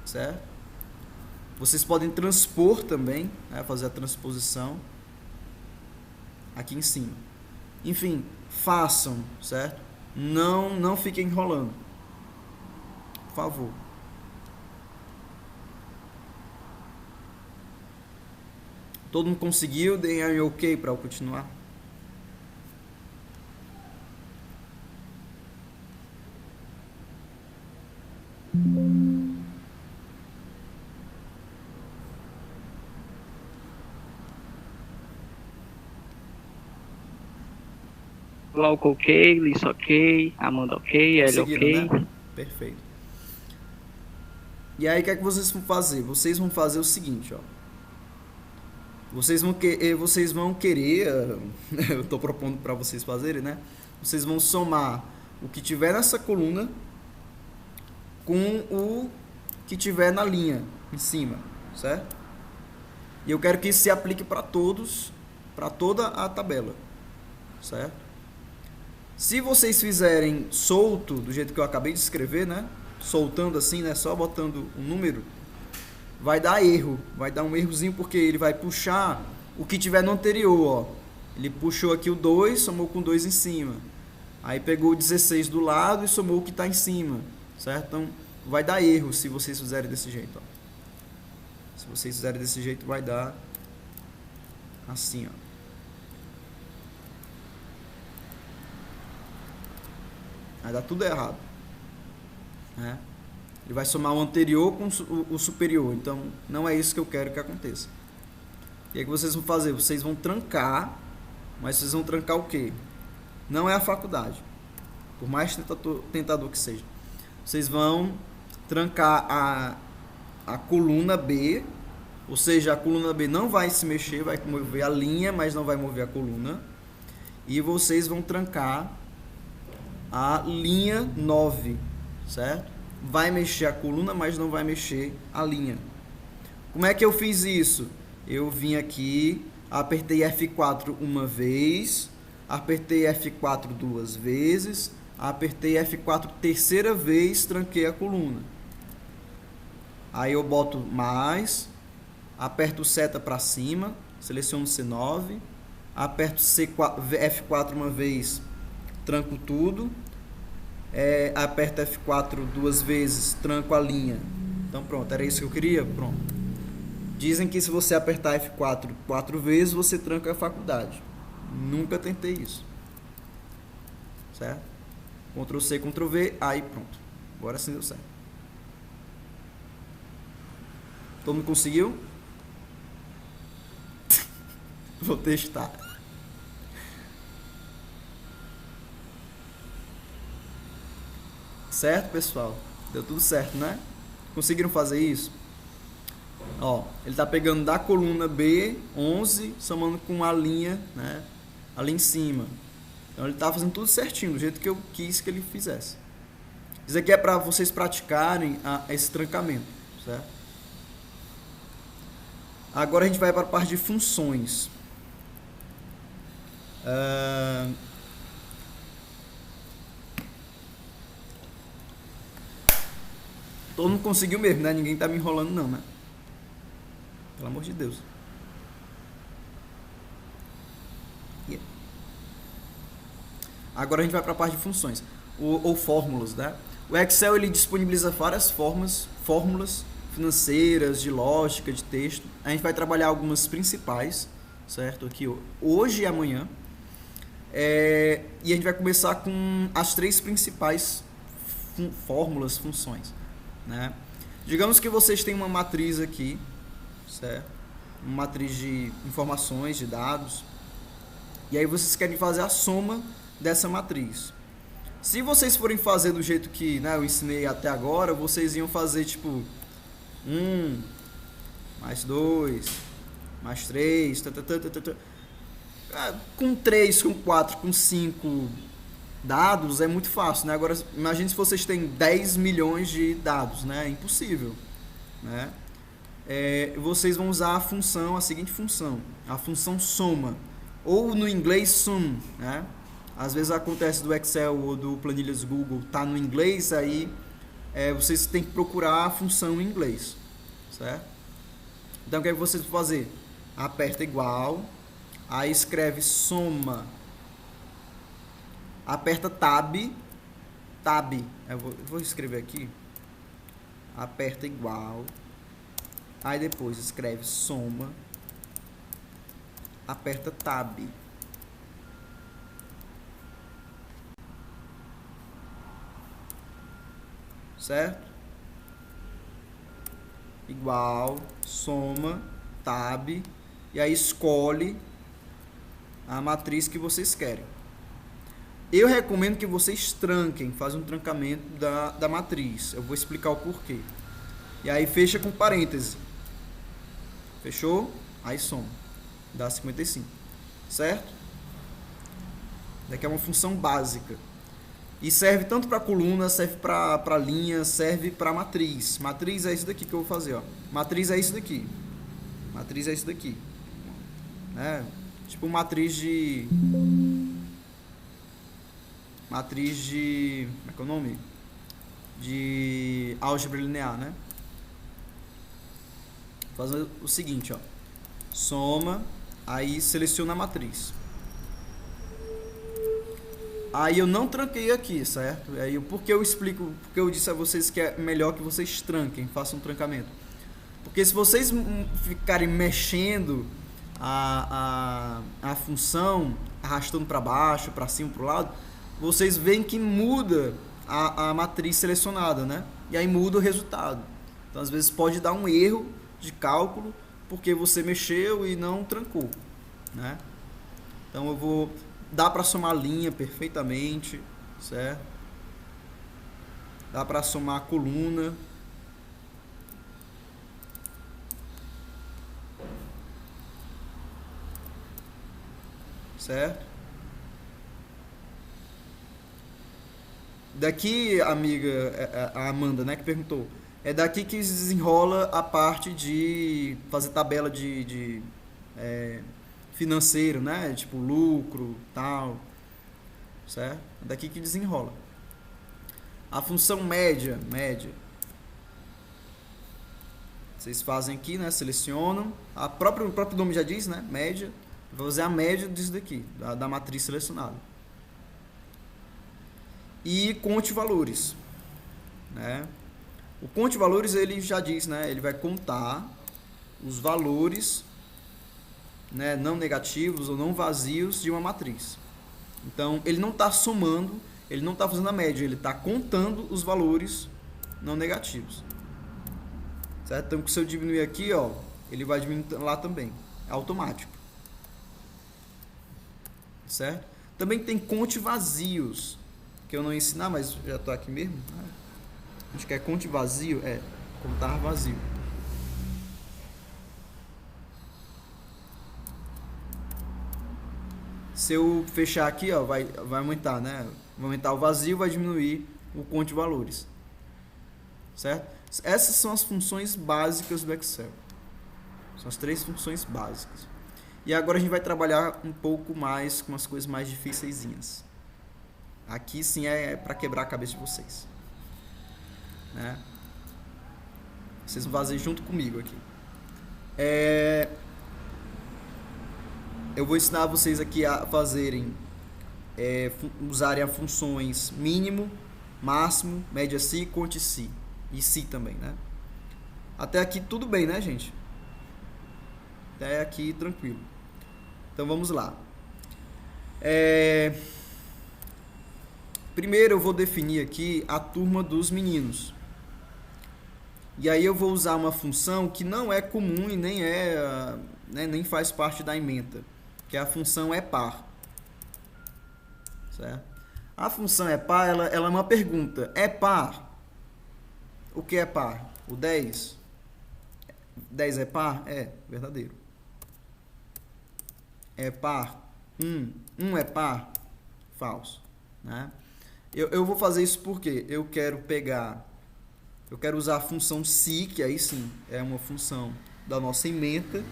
Certo? Vocês podem transpor também, né, fazer a transposição aqui em cima. Enfim, façam, certo? Não fiquem enrolando. Por favor. Todo mundo conseguiu? Deem aí OK para eu continuar. Glauco OK, Lisso OK, Amanda OK, L OK. Né? Perfeito. E aí o que é que vocês vão fazer? Vocês vão fazer o seguinte, ó. Vocês vão querer, eu estou propondo para vocês fazerem, né? Vocês vão somar o que tiver nessa coluna com o que tiver na linha em cima, certo? E eu quero que isso se aplique para todos, para toda a tabela, certo? Se vocês fizerem solto, do jeito que eu acabei de escrever, né? Soltando assim, né? Só botando um número, vai dar erro. Vai dar um errozinho porque ele vai puxar o que tiver no anterior, ó. Ele puxou aqui o 2, somou com 2 em cima. Aí pegou o 16 do lado e somou o que está em cima, certo? Então, vai dar erro se vocês fizerem desse jeito, ó. Se vocês fizerem desse jeito, vai dar assim, ó. Vai dar tudo errado, né? Ele vai somar o anterior com o superior. Então, não é isso que eu quero que aconteça. E aí, o que vocês vão fazer? Vocês vão trancar, mas vocês vão trancar o quê? Não é a faculdade, por mais tentador que seja. Vocês vão trancar a coluna B, ou seja, a coluna B não vai se mexer, vai mover a linha, mas não vai mover a coluna. E vocês vão trancar a linha 9, certo? Vai mexer a coluna, mas não vai mexer a linha. Como é que eu fiz isso? Eu vim aqui, apertei F4 uma vez, apertei F4 duas vezes, apertei F4 terceira vez, tranquei a coluna. Aí eu boto mais, aperto seta para cima, seleciono C9, aperto F4 uma vez, tranco tudo, aperto F4 duas vezes, tranco a linha. Então pronto, era isso que eu queria? Pronto. Dizem que se você apertar F4 quatro vezes, você tranca a faculdade. Nunca tentei isso, certo? Ctrl C, Ctrl V, aí pronto. Agora sim deu certo. Todo mundo conseguiu? Vou testar. Certo, pessoal? Deu tudo certo, né? Conseguiram fazer isso? Ó, ele está pegando da coluna B11, somando com a linha, né, ali em cima. Então ele está fazendo tudo certinho, do jeito que eu quis que ele fizesse. Isso aqui é para vocês praticarem esse trancamento, certo? Agora a gente vai para a parte de funções. Todo mundo conseguiu mesmo, né? Ninguém tá me enrolando não, né? Pelo amor de Deus. Yeah. Agora a gente vai para a parte de funções ou fórmulas, né? O Excel ele disponibiliza várias fórmulas financeiras, de lógica, de texto. A gente vai trabalhar algumas principais, certo? Aqui hoje e amanhã. E a gente vai começar com as três principais fórmulas, funções, né? Digamos que vocês têm uma matriz aqui, certo? Uma matriz de informações, de dados. E aí vocês querem fazer a soma dessa matriz. Se vocês forem fazer do jeito que, né, eu ensinei até agora, vocês iam fazer tipo 1 mais 2 mais 3, com 3, com 4, com 5, dados é muito fácil, né? Agora, imagine se vocês têm 10 milhões de dados, né? É impossível, né? Vocês vão usar a seguinte função, a função soma, ou no inglês sum, né? Às vezes acontece do Excel ou do planilhas Google, tá no inglês, aí vocês têm que procurar a função em inglês, certo? Então o que é que vocês vão fazer? Aperta igual, aí escreve soma, aperta tab, eu vou escrever aqui, aperta igual, aí depois escreve soma, aperta tab. Certo? Igual, soma, tab, e aí escolhe a matriz que vocês querem. Eu recomendo que vocês tranquem, fazem um trancamento da matriz. Eu vou explicar o porquê. E aí fecha com parêntese. Fechou? Aí soma. Dá 55. Certo? Daqui é uma função básica. E serve tanto para coluna, serve para linha, serve para matriz. Matriz é isso daqui que eu vou fazer. Ó. Matriz é isso daqui. Matriz é isso daqui. Tipo matriz de... Como é que é o nome? De álgebra linear, né? Vou fazer o seguinte, ó. Soma, aí seleciona a matriz. Aí eu não tranquei aqui, certo? Aí porque eu explico, porque eu disse a vocês que é melhor que vocês tranquem, façam um trancamento. Porque se vocês ficarem mexendo a função, arrastando para baixo, para cima, para o lado, vocês veem que muda a matriz selecionada, né? E aí muda o resultado. Então às vezes pode dar um erro de cálculo porque você mexeu e não trancou, né? Então eu vou... Dá para somar linha perfeitamente, certo? Dá para somar coluna. Certo? Daqui, amiga, a Amanda, né, que perguntou. É daqui que desenrola a parte de fazer tabela de financeiro, né? Tipo lucro, tal, certo? É daqui que desenrola. A função média, vocês fazem aqui, né? Selecionam. O próprio nome já diz, né? Média. Vou fazer a média disso daqui, da matriz selecionada. E conte valores, né? O conte valores ele já diz, né? Ele vai contar os valores, né, não negativos ou não vazios de uma matriz. Então, ele não está somando, ele não está fazendo a média, ele está contando os valores não negativos. Certo? Então, se eu diminuir aqui, ó, ele vai diminuir lá também. É automático. Certo? Também tem conte vazios, que eu não ia ensinar, mas já estou aqui mesmo. A gente quer conte vazio, contar vazio. Se eu fechar aqui, ó, vai aumentar, né? Vai aumentar o vazio, vai diminuir o conte de valores. Certo? Essas são as funções básicas do Excel. São as 3 funções básicas. E agora a gente vai trabalhar um pouco mais com as coisas mais difíceisinhas. Aqui sim é para quebrar a cabeça de vocês, né? Vocês vão fazer junto comigo aqui. Eu vou ensinar vocês aqui a fazerem, usarem as funções mínimo, máximo, média si, conte si. E si também, né? Até aqui tudo bem, né, gente? Até aqui tranquilo. Então vamos lá. Primeiro eu vou definir aqui a turma dos meninos. E aí eu vou usar uma função que não é comum e nem faz parte da ementa, que é a função par. Certo? A função par, ela é uma pergunta. É par? O que é par? O 10? 10 é par? É, verdadeiro. É par? 1 é par? Falso. né? Eu vou fazer isso porque eu quero usar a função se, que aí sim é uma função da nossa ementa,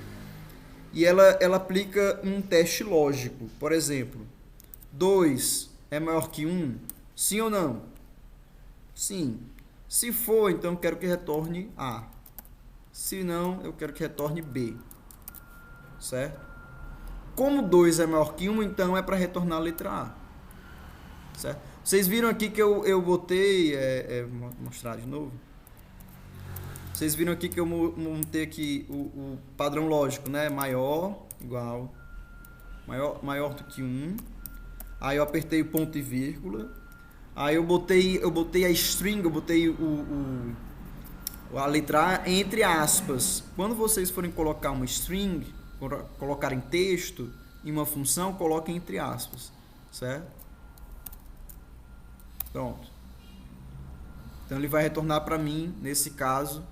e ela aplica um teste lógico. Por exemplo, 2 é maior que 1? Sim ou não? Sim. Se for, então eu quero que retorne A. Se não, eu quero que retorne B. Certo? Como 2 é maior que 1, então é para retornar a letra A. Certo? Vocês viram aqui que eu botei... mostrar de novo. Vocês viram aqui que eu montei aqui o padrão lógico, né? Maior, igual, maior do que 1. Aí eu apertei o ponto e vírgula. Aí eu botei a string, eu botei a letra A entre aspas. Quando vocês forem colocar uma string, colocarem texto em uma função, coloquem entre aspas, certo? Pronto. Então ele vai retornar para mim, nesse caso,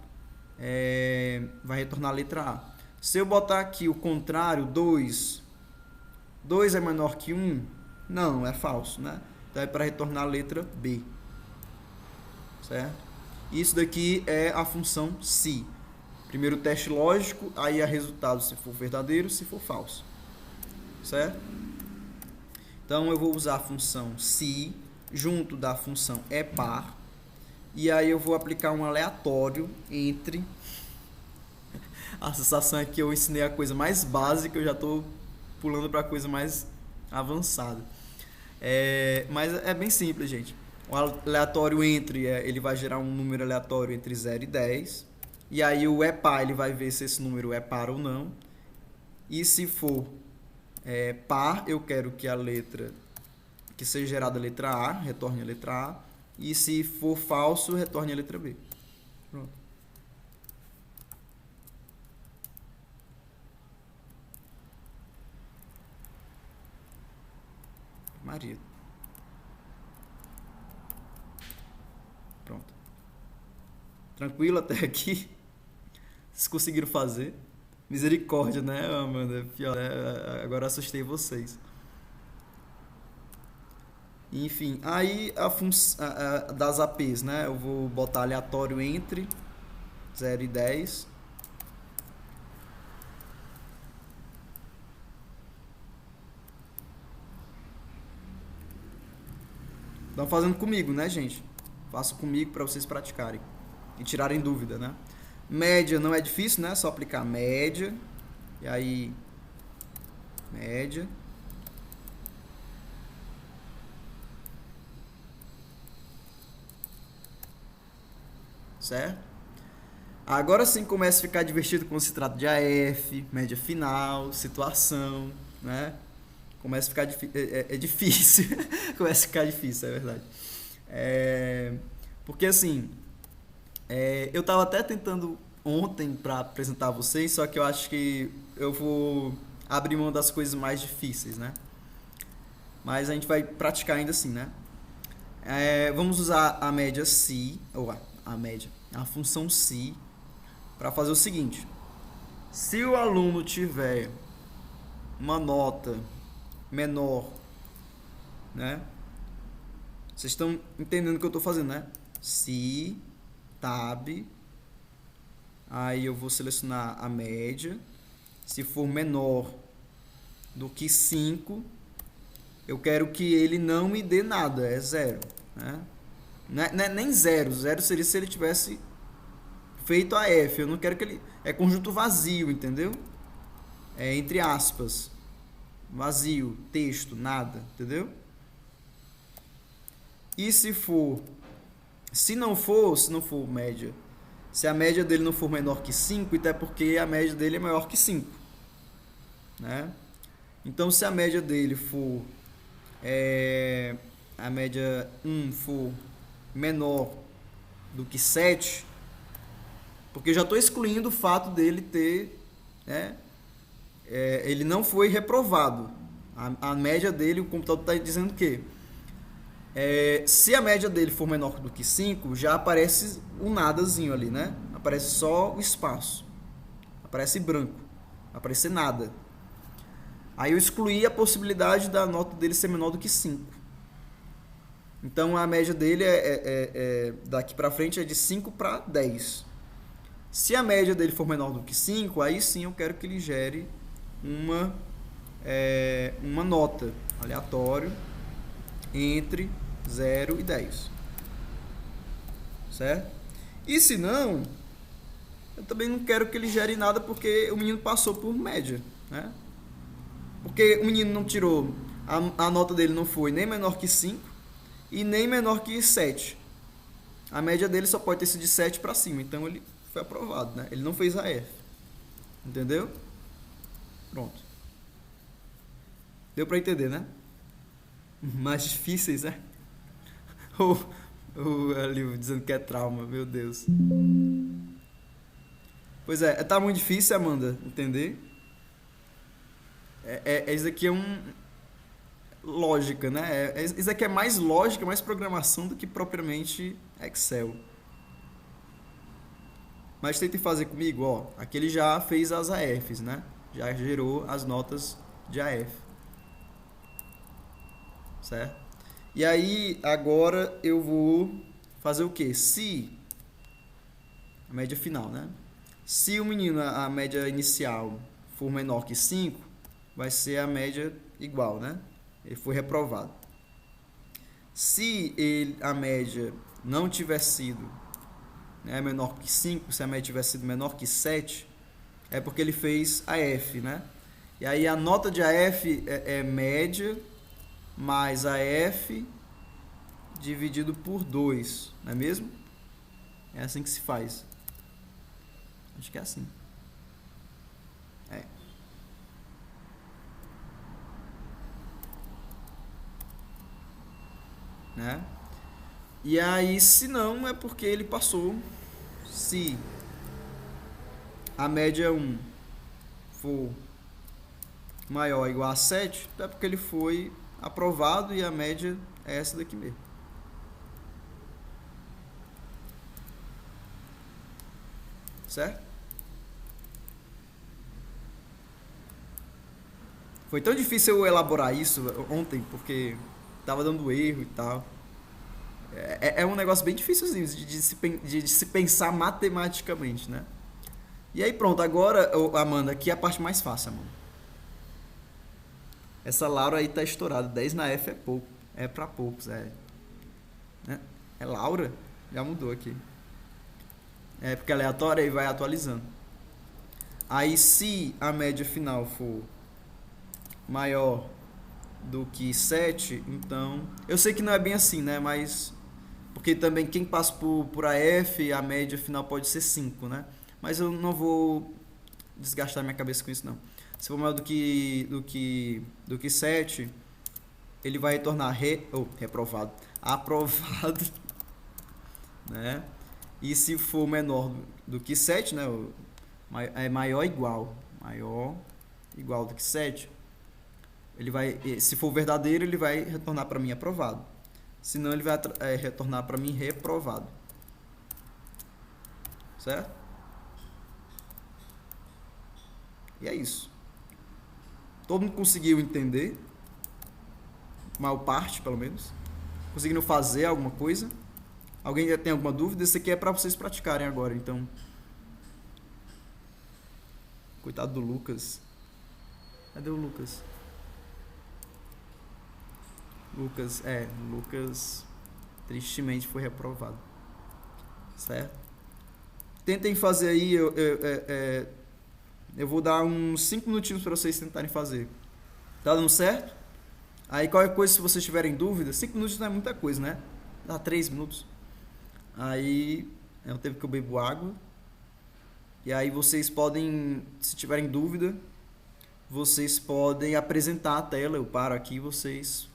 vai retornar a letra A. Se eu botar aqui o contrário, 2 é menor que 1, não, é falso, né? Então é para retornar a letra B. Certo? Isso daqui é a função se. Primeiro o teste lógico, aí é resultado se for verdadeiro, se for falso. Certo? Então eu vou usar a função se junto da função par. E aí eu vou aplicar um aleatório entre... A sensação é que eu ensinei a coisa mais básica, eu já estou pulando para a coisa mais avançada. Mas é bem simples, gente. O aleatório entre, ele vai gerar um número aleatório entre 0 e 10. E aí o par, ele vai ver se esse número é par ou não. E se for par, eu quero que a letra, que seja gerada a letra A, retorne a letra A. E se for falso, retorne a letra B. Pronto. Maria. Pronto. Tranquilo até aqui? Vocês conseguiram fazer? Misericórdia, né, Amanda? Pior, né? Agora assustei vocês. Enfim, aí das APs, né? Eu vou botar aleatório entre 0 e 10. Estão fazendo comigo, né, gente? Faço comigo para vocês praticarem e tirarem dúvida, né? Média não é difícil, né? Só aplicar média. E aí, média. Certo? Agora sim começa a ficar divertido quando se trata de AF, média final, situação, né? Começa a ficar difícil. Começa a ficar difícil, é verdade. Porque assim, eu tava até tentando ontem para apresentar a vocês, só que eu acho que eu vou abrir mão das coisas mais difíceis, né? Mas a gente vai praticar ainda assim, né? Vamos usar a média se, ou a função se, para fazer o seguinte: se o aluno tiver uma nota menor, né? Vocês estão entendendo o que eu estou fazendo, né? Se, tab, aí eu vou selecionar a média. Se for menor do que 5, eu quero que ele não me dê nada, é 0, né? Não é nem 0, 0 seria se ele tivesse feito a F. Eu não quero que ele... É conjunto vazio, entendeu? É entre aspas. Vazio, texto, nada, entendeu? E se não for média, se a média dele não for menor que 5, até porque a média dele é maior que 5, né? Então se a média dele for a média 1 for menor do que 7, porque eu já estou excluindo o fato dele ter, né, ele não foi reprovado. A média dele, o computador está dizendo que se a média dele for menor do que 5, já aparece um nadazinho ali, né? Aparece só o espaço, aparece branco, aparece nada. Aí eu excluí a possibilidade da nota dele ser menor do que 5. Então a média dele daqui para frente é de 5 para 10. Se a média dele for menor do que 5, aí sim eu quero que ele gere uma nota aleatória entre 0 e 10. Certo? E se não, eu também não quero que ele gere nada porque o menino passou por média, né? Porque o menino não tirou, a nota dele não foi nem menor que 5 e nem menor que 7. A média dele só pode ter sido de 7 para cima, então ele foi aprovado, né? Ele não fez a F. Entendeu? Pronto. Deu para entender, né? Mais difíceis, né? O ali dizendo que é trauma, meu Deus. Pois é, tá muito difícil, Amanda, entender? Isso aqui é lógica, né? Isso aqui é mais lógica, mais programação do que propriamente Excel. Mas tente fazer comigo, ó. Aqui ele já fez as AFs, né? Já gerou as notas de AF. Certo? E aí, agora eu vou fazer o quê? Se a média final, né? Se o menino, a média inicial for menor que 5, vai ser a média igual, né? Ele foi reprovado. Se a média não tiver sido, né, menor que 5, se a média tiver sido menor que 7, é porque ele fez a F, né? E aí a nota de AF é média mais a F dividido por 2, não é mesmo? É assim que se faz. Acho que é assim. É. Né? E aí, se não, é porque ele passou. Se a média 1 for maior ou igual a 7, é porque ele foi aprovado e a média é essa daqui mesmo. Certo? Foi tão difícil eu elaborar isso ontem, porque tava dando erro e tal. É um negócio bem difícilzinho de se pensar matematicamente, né? E aí pronto, agora, Amanda, aqui é a parte mais fácil, Amanda. Essa Laura aí tá estourada, 10 na F é pouco, é pra poucos, né? É Laura? Já mudou aqui. É porque é aleatória e vai atualizando. Aí se a média final for maior do que 7, então... Eu sei que não é bem assim, né? Mas... Porque também quem passa por AF, a média final pode ser 5, né? Mas eu não vou desgastar minha cabeça com isso, não. Se for maior do que 7, ele vai retornar reprovado. Aprovado. Né? E se for menor do que 7, né? É maior igual. Maior igual do que 7. Ele vai, se for verdadeiro, ele vai retornar para mim aprovado. Senão ele vai retornar para mim reprovado. Certo? E é isso. Todo mundo conseguiu entender? Maior parte, pelo menos. Conseguiram fazer alguma coisa? Alguém já tem alguma dúvida? Isso aqui é para vocês praticarem agora, então. Coitado do Lucas. Cadê o Lucas? Lucas tristemente foi reprovado. Certo? Tentem fazer aí, eu vou dar uns 5 minutinhos para vocês tentarem fazer. Tá dando certo? Aí qualquer coisa, se vocês tiverem dúvida, 5 minutos não é muita coisa, né? Dá 3 minutos. Aí é um tempo que eu bebo água. E aí vocês podem, se tiverem dúvida, vocês podem apresentar a tela. Eu paro aqui e vocês...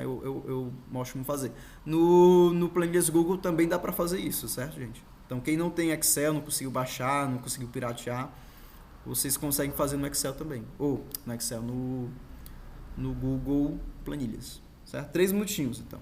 Eu mostro como fazer. No Planilhas Google também dá para fazer isso, certo, gente? Então, quem não tem Excel, não conseguiu baixar, não conseguiu piratear, vocês conseguem fazer no Excel também. Ou no Excel, no Google Planilhas. Certo? 3 minutinhos, então.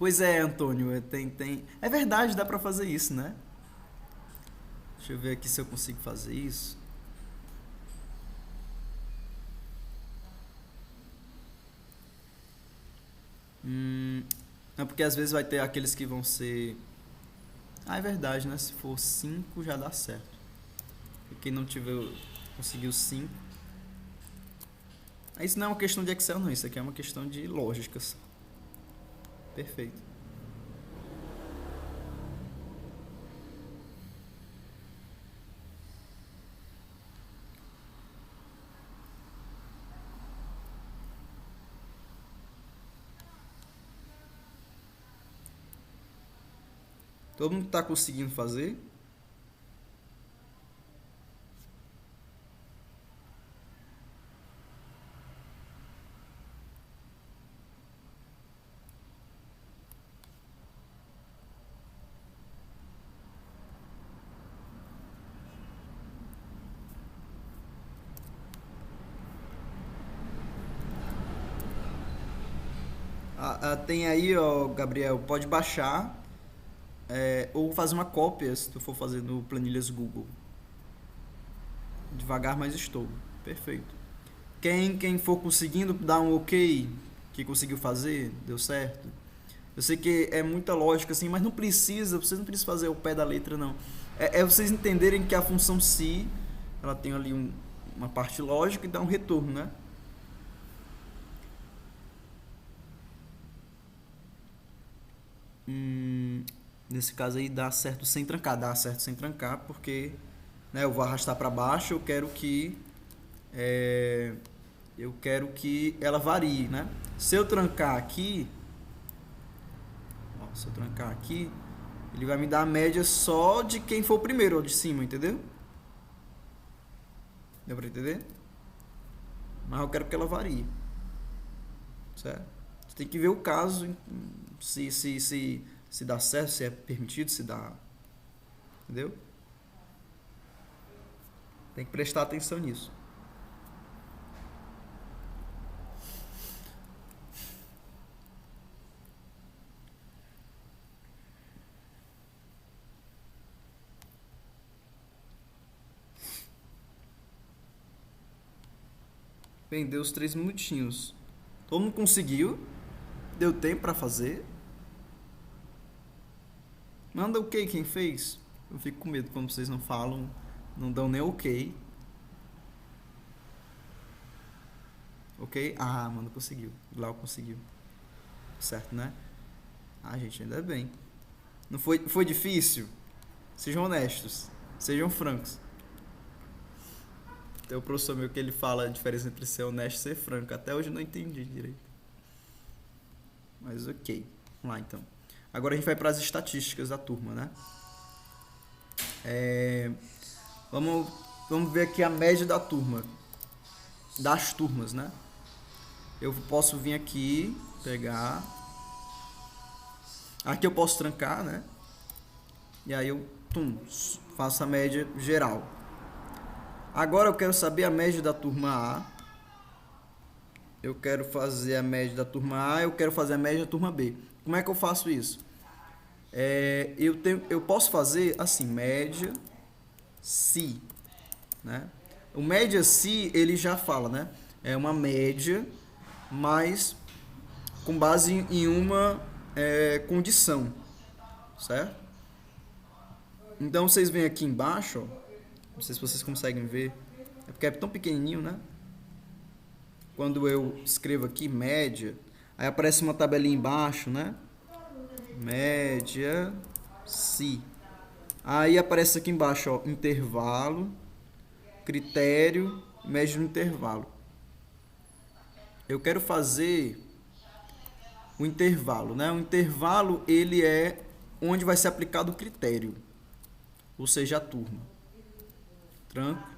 Pois é, Antônio, tem. É verdade, dá pra fazer isso, né? Deixa eu ver aqui se eu consigo fazer isso. É porque às vezes vai ter aqueles que vão ser. Ah, é verdade, né? Se for 5 já dá certo. E quem não tiver conseguiu 5. Isso não é uma questão de Excel, não. Isso aqui é uma questão de lógica. Perfeito. Todo mundo está conseguindo fazer? Tem aí, ó, Gabriel, pode baixar ou fazer uma cópia se tu for fazer no planilhas Google. Devagar, mas estou. Perfeito. Quem for conseguindo dar um ok, que conseguiu fazer, deu certo. Eu sei que é muita lógica assim, mas não precisa, vocês não precisam fazer ao pé da letra não. É vocês entenderem que a função se, ela tem ali uma parte lógica e dá um retorno, né? Nesse caso aí dá certo sem trancar, porque né, eu vou arrastar para baixo, eu quero que ela varie, né? Se eu trancar aqui, ele vai me dar a média só de quem for o primeiro, ou de cima, entendeu? Deu pra entender? Mas eu quero que ela varie, certo? Você tem que ver o caso, se dá certo, se é permitido, se dá, entendeu? Tem que prestar atenção nisso. Bem, deu os 3 minutinhos. Todo mundo conseguiu? Deu tempo pra fazer? Manda ok quem fez. Eu fico com medo quando vocês não falam, não dão nem ok. Ok? Ah, mano, conseguiu. Glau conseguiu. Certo, né? Ah, gente, ainda bem. Não foi difícil? Sejam honestos. Sejam francos. Tem o professor meu que ele fala a diferença entre ser honesto e ser franco. Até hoje eu não entendi direito. Mas ok. Vamos lá então. Agora a gente vai para as estatísticas da turma, né? Vamos ver aqui a média da turma. Das turmas, né? Eu posso vir aqui, pegar. Aqui eu posso trancar, né? E aí eu faço a média geral. Agora eu quero saber a média da turma A. Eu quero fazer a média da turma A. Eu quero fazer a média da turma B. Como é que eu faço isso? Eu posso fazer assim, média se, né? O média se ele já fala, né? É uma média, mas com base em uma condição, certo? Então vocês veem aqui embaixo, ó, não sei se vocês conseguem ver, é porque é tão pequenininho, né? Quando eu escrevo aqui média, aí aparece uma tabelinha embaixo, né? Média se. Aí aparece aqui embaixo, ó, intervalo, critério, média do intervalo. Eu quero fazer o intervalo, né? O intervalo ele é onde vai ser aplicado o critério, ou seja, a turma. Tranco.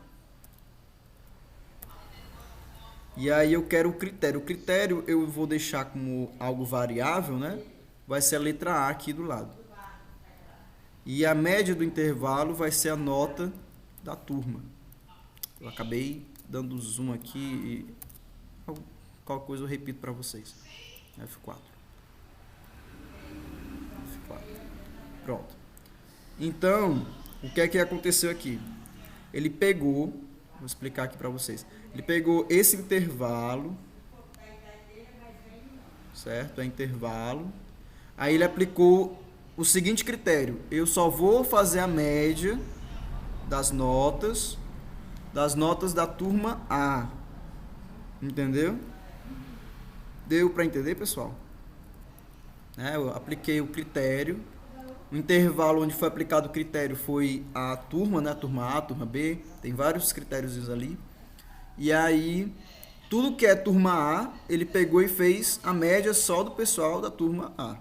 E aí eu quero o critério. O critério eu vou deixar como algo variável, né? Vai ser a letra A aqui do lado. E a média do intervalo vai ser a nota da turma. Eu acabei dando zoom aqui e qualquer coisa eu repito para vocês. F4. Pronto. Então, o que é que aconteceu aqui? Ele pegou, vou explicar aqui para vocês. Ele pegou esse intervalo, certo? É intervalo. Aí ele aplicou o seguinte critério: eu só vou fazer a média das notas da turma A. Entendeu? Deu para entender, pessoal? Eu apliquei o critério. O intervalo onde foi aplicado o critério foi a turma, né? A turma A, a turma B. Tem vários critérios ali. E aí, tudo que é turma A, ele pegou e fez a média só do pessoal da turma A.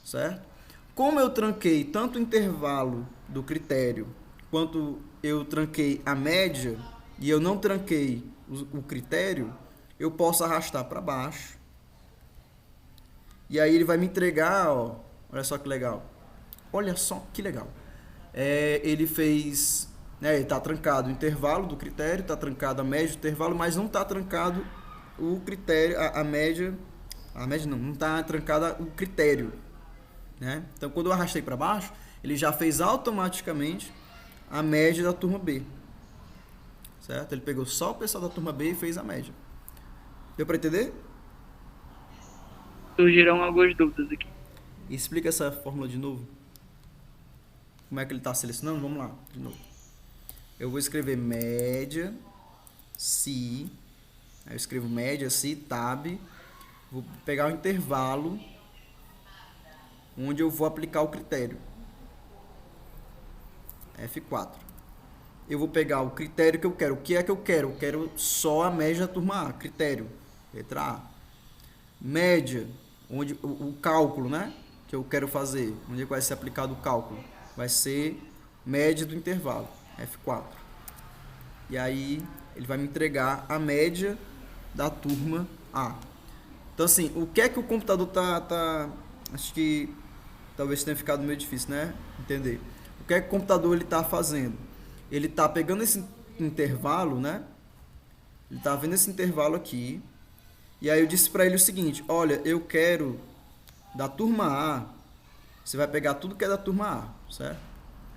Certo? Como eu tranquei tanto o intervalo do critério, quanto eu tranquei a média, e eu não tranquei o critério, eu posso arrastar para baixo. E aí ele vai me entregar, ó, olha só que legal. Olha só que legal. Ele fez, né, ele está trancado o intervalo do critério, está trancado a média do intervalo, mas não está trancado o critério, a média não está trancada o critério. Né? Então, quando eu arrastei para baixo, ele já fez automaticamente a média da turma B. Certo? Ele pegou só o pessoal da turma B e fez a média. Deu para entender? Surgiram algumas dúvidas aqui. Explica essa fórmula de novo. Como é que ele está selecionando? Vamos lá, de novo. Eu vou escrever média, se. Aí eu escrevo média, se, tab. Vou pegar o intervalo onde eu vou aplicar o critério. F4. Eu vou pegar o critério que eu quero. O que é que eu quero? Eu quero só a média da turma A. Critério. Letra A. Média. Onde, o cálculo, né? Que eu quero fazer. Onde vai ser aplicado o cálculo? Vai ser média do intervalo. F4. E aí, ele vai me entregar a média da turma A. Então, assim, o que é que o computador acho que talvez tenha ficado meio difícil, né? Entender. O que é que o computador ele está fazendo? Ele está pegando esse intervalo, né? Ele está vendo esse intervalo aqui. E aí eu disse para ele o seguinte: olha, eu quero da turma A. Você vai pegar tudo que é da turma A, certo?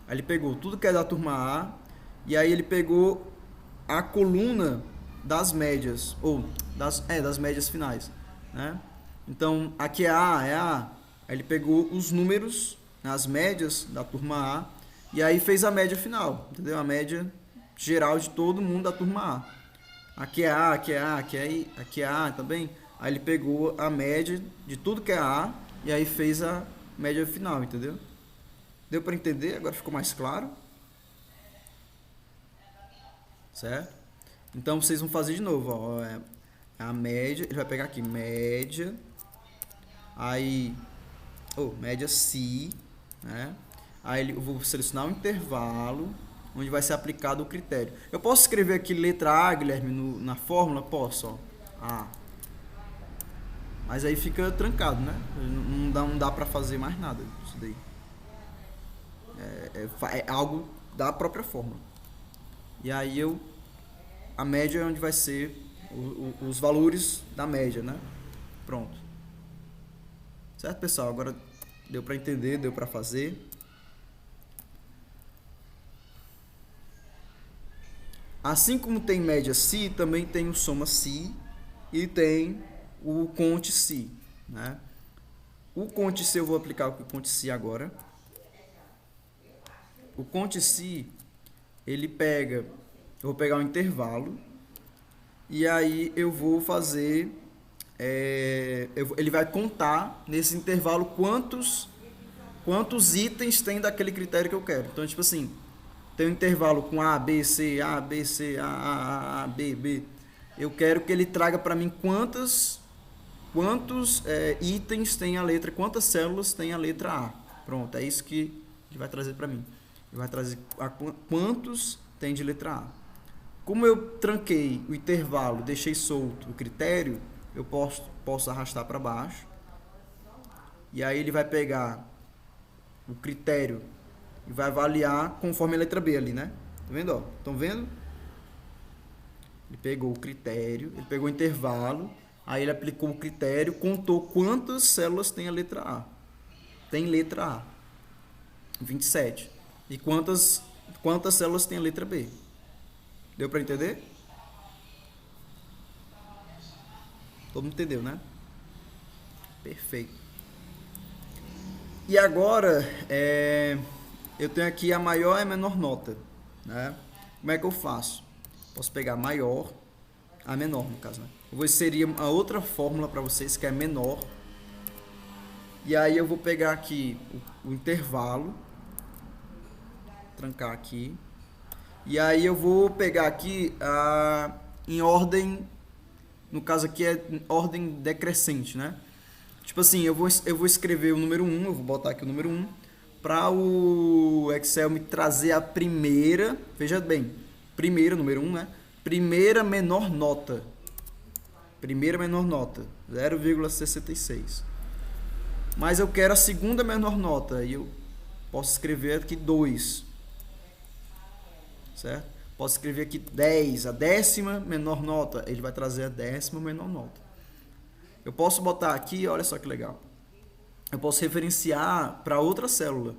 Aí ele pegou tudo que é da turma A. E aí ele pegou a coluna das médias. Ou das médias finais, né? Então, aqui é A. Aí ele pegou os números, as médias da turma A, e aí fez a média final, entendeu? A média geral de todo mundo da turma A. Aqui é A, aqui é A, aqui é A também. Aí ele pegou a média de tudo que é A, e aí fez a média final, entendeu? Deu para entender? Agora ficou mais claro? Certo? Então, vocês vão fazer de novo, ó. A média, ele vai pegar aqui, média, aí... média si, né? Aí eu vou selecionar um intervalo onde vai ser aplicado o critério. Eu posso escrever aqui letra A, Guilherme, na fórmula? Posso, ó. A. Mas aí fica trancado, né? Não dá para fazer mais nada isso daí. É algo da própria fórmula. E aí a média é onde vai ser os valores da média, né? Pronto. Certo, pessoal? Agora deu para entender, deu para fazer. Assim como tem média si, também tem o soma si e tem o conte si, né? O conte si eu vou aplicar o conte si agora. O conte si, ele pega, eu vou pegar um intervalo e aí eu vou fazer, ele vai contar nesse intervalo quantos itens tem daquele critério que eu quero. Então, tipo assim, tem um intervalo com A, B, C, A, B, C, A, B, B. Eu quero que ele traga para mim quantos itens tem a letra, quantas células tem a letra A. Pronto, é isso que ele vai trazer para mim. Ele vai trazer quantos tem de letra A. Como eu tranquei o intervalo, deixei solto o critério, eu posso arrastar para baixo. E aí ele vai pegar o critério e vai avaliar conforme a letra B ali, né? Tá vendo, ó? Estão vendo? Ele pegou o critério, ele pegou o intervalo, aí ele aplicou o critério, contou quantas células tem a letra A. Tem letra A. 27. E quantas células tem a letra B? Deu para entender? Todo mundo entendeu, né? Perfeito. E agora, eu tenho aqui a maior e a menor nota, né? Como é que eu faço? Posso pegar maior, a menor no caso, né? Eu vou inserir a outra fórmula para vocês, que é menor. E aí eu vou pegar aqui o intervalo, trancar aqui. E aí eu vou pegar aqui em ordem, no caso aqui é ordem decrescente, né? Tipo assim, eu vou escrever o número 1, eu vou botar aqui o número 1, para o Excel me trazer a primeira, veja bem, primeira, número 1, né? Primeira menor nota. Primeira menor nota, 0,66. Mas eu quero a segunda menor nota, e eu posso escrever aqui 2. Certo? Posso escrever aqui 10, a décima menor nota, ele vai trazer a décima menor nota. Eu posso botar aqui, olha só que legal. Eu posso referenciar para outra célula.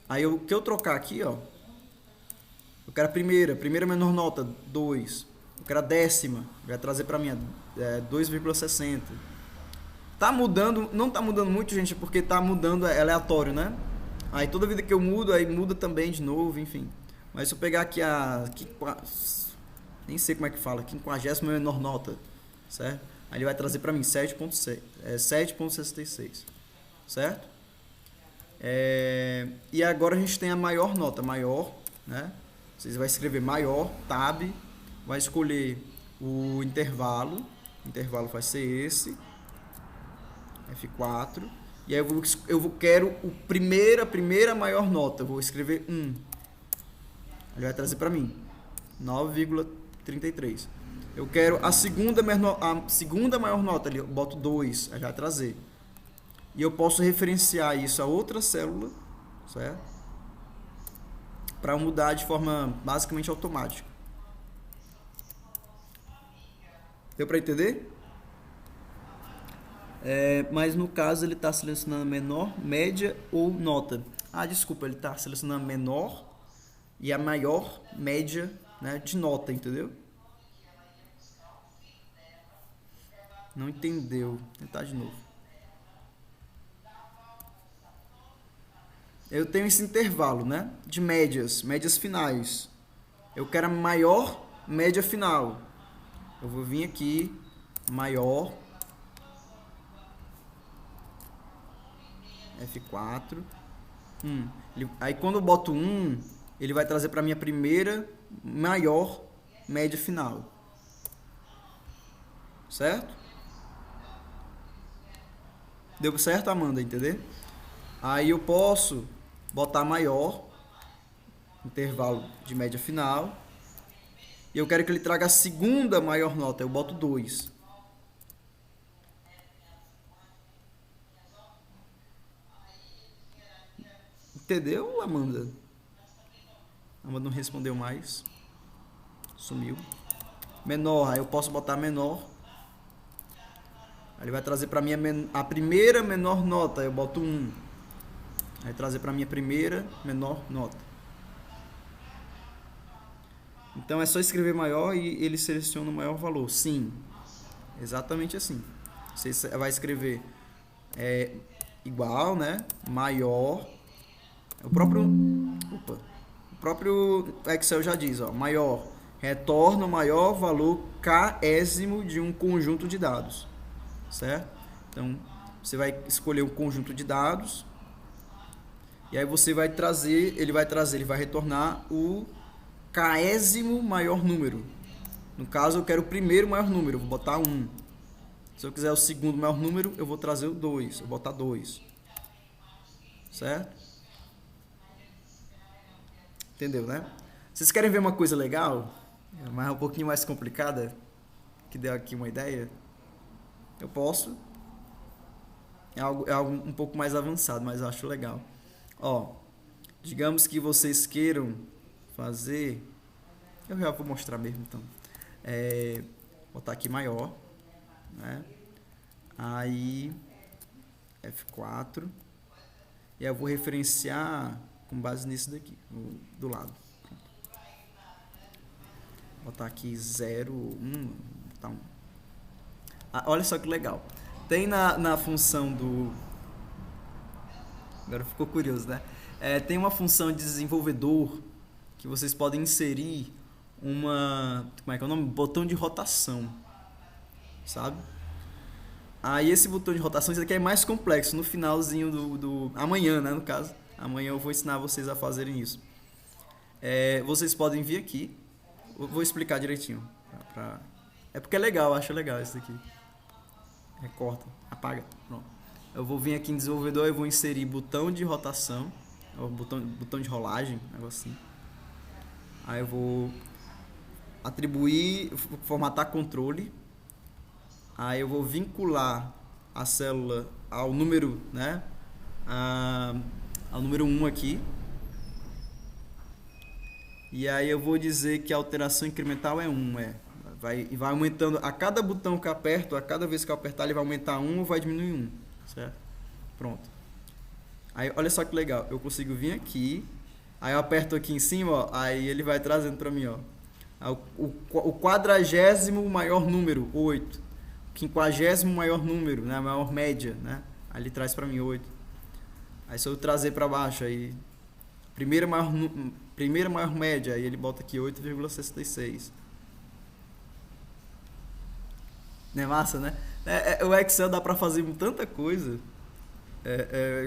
Aí o que eu trocar aqui, ó, eu quero a primeira menor nota, 2. Eu quero a décima, vai trazer para mim 2,60. Tá mudando, não tá mudando muito, gente, porque tá mudando, é aleatório, né? Aí toda vida que eu mudo, aí muda também de novo, enfim. Mas se eu pegar aqui nem sei como é que fala, 50ª menor nota, certo? Aí ele vai trazer para mim 7,66, certo? E agora a gente tem a maior nota, maior, né? Vocês vão escrever maior, tab, vai escolher o intervalo vai ser esse, F4, e aí eu quero a primeira maior nota, eu vou escrever 1. Ele vai trazer para mim 9,33. Eu quero a segunda maior nota, ali eu boto 2, ele vai trazer. E eu posso referenciar isso a outra célula, certo? Para mudar de forma basicamente automática. Deu para entender? Mas no caso ele está selecionando menor, média ou nota. Desculpa, ele está selecionando menor e a maior média, né, de nota, entendeu? Não entendeu? Vou tentar de novo. Eu tenho esse intervalo, né, de médias finais. Eu quero a maior média final. Eu vou vir aqui, maior, F4, 1. Aí quando eu boto 1, ele vai trazer para mim a primeira maior média final. Certo? Deu certo, Amanda, entender? Aí eu posso botar maior, intervalo de média final, e eu quero que ele traga a segunda maior nota, eu boto 2. Entendeu, Amanda? Amanda não respondeu mais. Sumiu. Menor, aí eu posso botar menor. Aí ele vai trazer para mim a primeira menor nota, eu boto 1. Aí trazer para mim a primeira menor nota. Então é só escrever maior e ele seleciona o maior valor. Sim, exatamente assim. Você vai escrever igual, né? Maior. O próprio Excel já diz, ó, maior. Retorna o maior valor késimo de um conjunto de dados. Certo? Então, você vai escolher um conjunto de dados. E aí você vai trazer, ele vai retornar o késimo maior número. No caso, eu quero o primeiro maior número, eu vou botar 1. Se eu quiser o segundo maior número, eu vou trazer o 2, eu vou botar 2. Certo? Entendeu, né? Vocês querem ver uma coisa legal? Mas um pouquinho mais complicada, que deu aqui uma ideia? Eu posso. É algo um pouco mais avançado, mas eu acho legal. Ó, digamos que vocês queiram fazer... Eu já vou mostrar mesmo, então. Botar aqui maior, né? Aí, F4. E eu vou referenciar com base nisso daqui, do lado. Pronto. Vou botar aqui 0, 1, botar 1. Olha só que legal. Tem na função do... Agora ficou curioso, né? Tem uma função de desenvolvedor que vocês podem inserir uma... Como é que é o nome? Botão de rotação. Sabe? Aí esse botão de rotação, isso aqui é mais complexo. No finalzinho do amanhã, né? No caso. Amanhã eu vou ensinar vocês a fazerem isso. Vocês podem vir aqui. Eu vou explicar direitinho. É porque é legal, eu acho legal isso aqui. Recorta, apaga, pronto. Eu vou vir aqui em desenvolvedor e vou inserir botão de rotação, ou botão de rolagem, negócio assim. Aí eu vou atribuir, formatar controle. Aí eu vou vincular a célula ao número, né? Ao número 1 aqui. E aí eu vou dizer que a alteração incremental é 1, vai aumentando a cada botão que eu aperto, a cada vez que eu apertar ele vai aumentar 1 ou vai diminuir 1, certo? Pronto. Aí olha só que legal, eu consigo vir aqui, aí eu aperto aqui em cima, ó, aí ele vai trazendo para mim, ó, o 40º maior número, 8, o 50º maior número, né, a maior média, né? Aí ele traz para mim 8. Aí se eu trazer para baixo, aí primeira maior média, aí ele bota aqui 8,66. Não é massa, né? O Excel dá pra fazer tanta coisa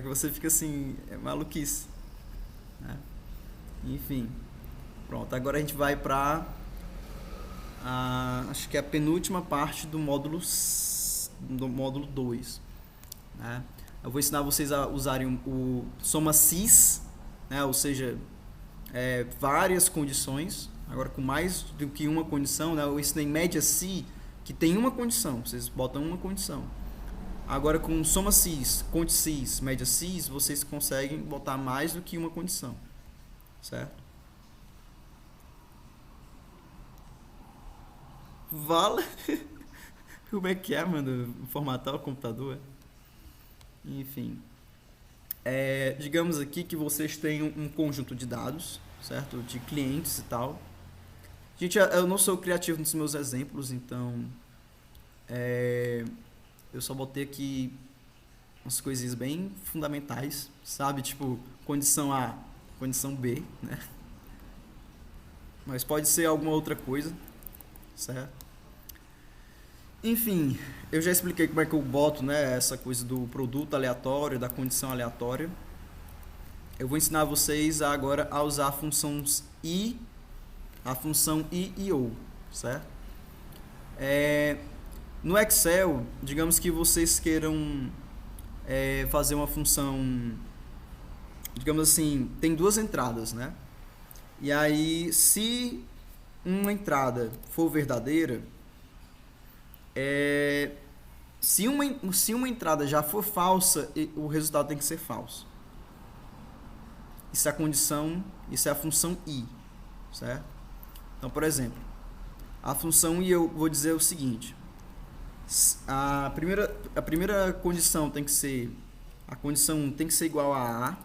que você fica assim, maluquice, né? Enfim, pronto. Agora a gente vai pra acho que é a penúltima parte do módulo 2, né? Eu vou ensinar vocês a usarem o soma sys, né? Ou seja, várias condições, agora com mais do que uma condição, né? Eu ensinei média si, que tem uma condição, vocês botam uma condição. Agora com soma sys, conte sys, média sys, vocês conseguem botar mais do que uma condição, certo? Vale? Como é que mano? Formatar o computador? Enfim. Digamos aqui que vocês têm um conjunto de dados, certo? De clientes e tal. Gente, eu não sou criativo nos meus exemplos, então eu só botei aqui umas coisinhas bem fundamentais, sabe? Tipo, condição A, condição B, né? Mas pode ser alguma outra coisa, certo? Enfim, eu já expliquei como é que eu boto, né, essa coisa do produto aleatório, da condição aleatória. Eu vou ensinar vocês agora a usar a função i e ou, certo? No Excel, digamos que vocês queiram fazer uma função, digamos assim, tem duas entradas, né? E aí, se uma entrada for verdadeira, se uma entrada já for falsa, o resultado tem que ser falso. Isso é a condição, isso é a função i, certo? Então, por exemplo, a função i, eu vou dizer o seguinte: a primeira condição tem que ser, a condição 1 tem que ser igual a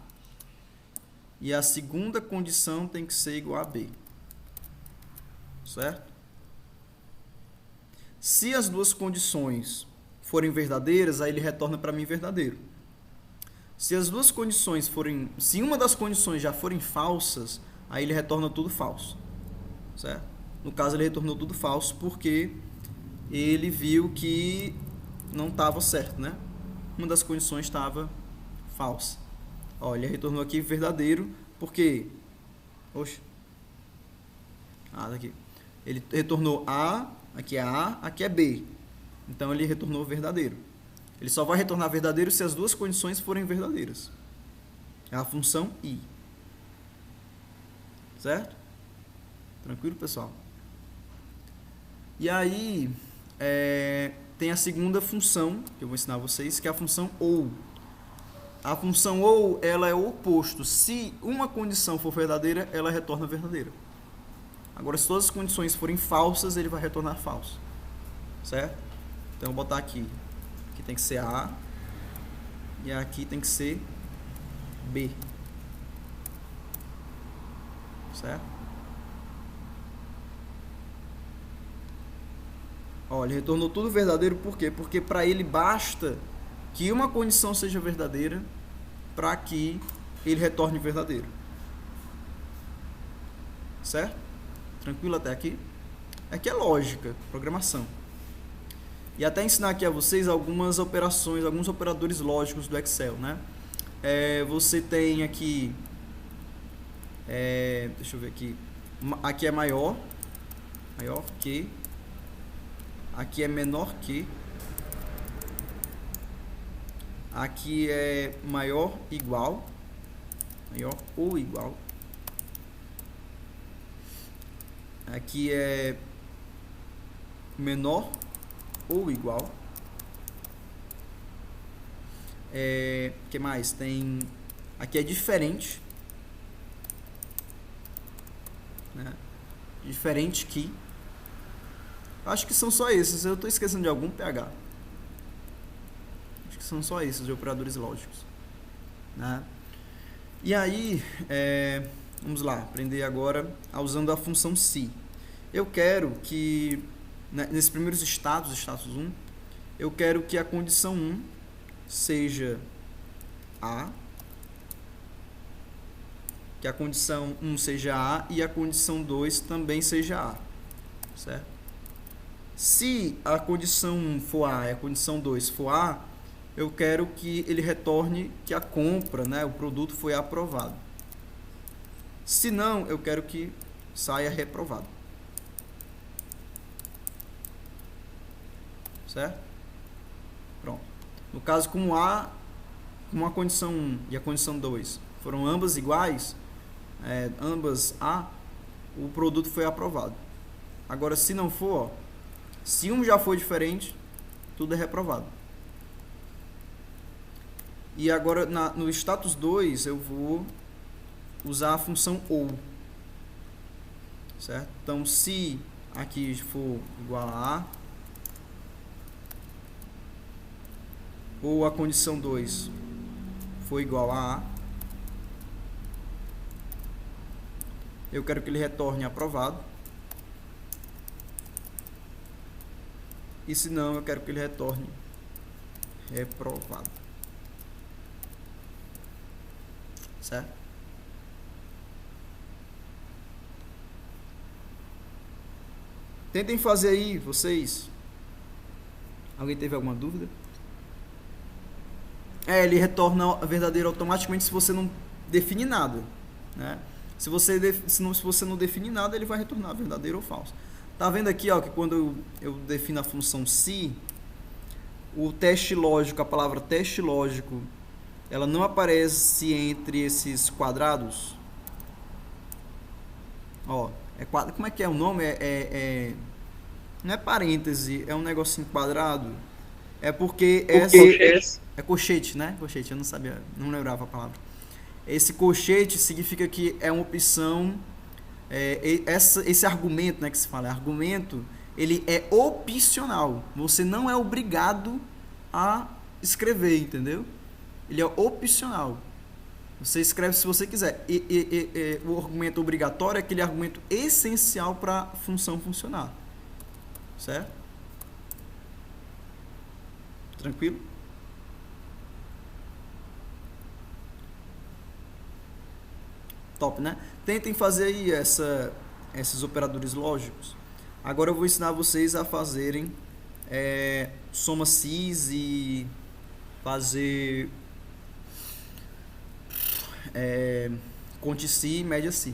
e a segunda condição tem que ser igual a b, certo? Se as duas condições forem verdadeiras, aí ele retorna para mim verdadeiro. Se as duas condições forem, se uma das condições já forem falsas, aí ele retorna tudo falso, certo? No caso ele retornou tudo falso porque ele viu que não estava certo, né? Uma das condições estava falsa. Ó, ele retornou aqui verdadeiro porque, oxe, daqui. Ele retornou A, aqui é A, aqui é B. Então ele retornou verdadeiro. Ele só vai retornar verdadeiro se as duas condições forem verdadeiras. É a função i. Certo? Tranquilo, pessoal? E aí, tem a segunda função que eu vou ensinar vocês, que é a função ou. A função ou, ela é o oposto. Se uma condição for verdadeira, ela retorna verdadeira. Agora, se todas as condições forem falsas, ele vai retornar falso. Certo? Então, eu vou botar aqui. Aqui tem que ser A. E aqui tem que ser B. certo? Ó, ele retornou tudo verdadeiro, por quê? Porque para ele basta que uma condição seja verdadeira para que ele retorne verdadeiro. Certo? Tranquilo até aqui? Aqui é lógica, programação. E até ensinar aqui a vocês algumas operações, alguns operadores lógicos do Excel, né? Você tem aqui, deixa eu ver aqui, aqui é maior que, aqui é menor que, aqui é maior ou igual, aqui é menor ou igual. Que mais? Tem aqui é diferente, né? Diferente que. Acho que são só esses. Eu estou esquecendo de algum, PH? Acho que são só esses de operadores lógicos, né? E aí, vamos lá, aprender agora usando a função se. Eu quero que, né, nesses primeiros status 1, eu quero que a condição 1 seja A, que a condição 1 seja A e a condição 2 também seja A, certo? Se a condição 1 for A e a condição 2 for A, eu quero que ele retorne que a compra, né, o produto foi aprovado. Se não, eu quero que saia reprovado. Certo? Pronto. No caso, como a condição 1 e a condição 2 foram ambas iguais, ambas A, o produto foi aprovado. Agora, se não for, se um já for diferente, tudo é reprovado. E agora, no status 2, eu vou usar a função OU. Certo? Então, se aqui for igual a A, ou a condição 2 for igual a A, eu quero que ele retorne aprovado. E se não, eu quero que ele retorne reprovado. Certo? Tentem fazer aí, vocês. Alguém teve alguma dúvida? Ele retorna verdadeiro automaticamente se você não define nada, né? Se você não definir nada, ele vai retornar verdadeiro ou falso. Tá vendo aqui, ó, que quando eu defino a função se, o teste lógico, a palavra teste lógico, ela não aparece entre esses quadrados. Ó, como é que é o nome? Não é parêntese, é um negocinho quadrado. É porque é colchete, né? Colchete, eu não sabia, não lembrava a palavra. Esse colchete significa que é uma opção, esse argumento, né, que se fala, argumento, ele é opcional. Você não é obrigado a escrever, entendeu? Ele é opcional. Você escreve se você quiser. O argumento obrigatório é aquele argumento essencial para a função funcionar. Certo? Tranquilo? Top, né? Tentem fazer aí esses operadores lógicos. Agora eu vou ensinar vocês a fazerem soma cis e fazer conte si e média si.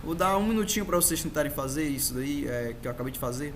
Vou dar um minutinho para vocês tentarem fazer isso daí que eu acabei de fazer.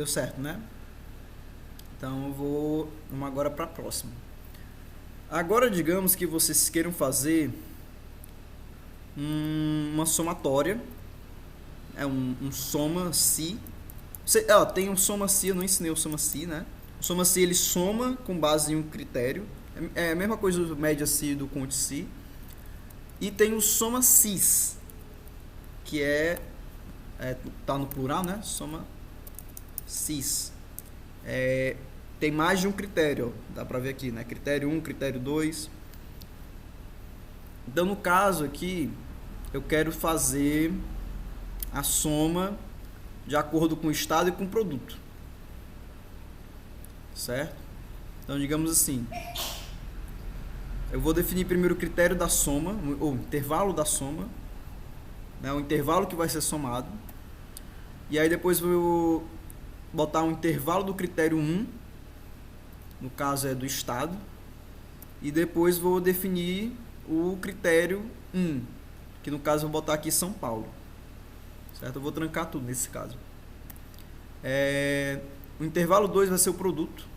deu certo, né? Então vamos agora para a próxima. Agora digamos que vocês queiram fazer uma somatória, um soma-si. Tem um soma-si, eu não ensinei o soma-si, né? O soma-si ele soma com base em um critério, é a mesma coisa do média-si do conte-si. E tem o soma-sis, que tá no plural, né? Soma-sis. Tem mais de um critério, ó, dá pra ver aqui, né? Critério 1, critério 2. Então, no caso aqui, eu quero fazer a soma de acordo com o estado e com o produto. Certo? Então, digamos assim, eu vou definir primeiro o critério da soma, ou intervalo da soma, né? O intervalo que vai ser somado. E aí depois vou botar um intervalo do critério 1, no caso é do estado, e depois vou definir o critério 1, que no caso eu vou botar aqui São Paulo. Certo? Eu vou trancar tudo nesse caso. O intervalo 2 vai ser o produto,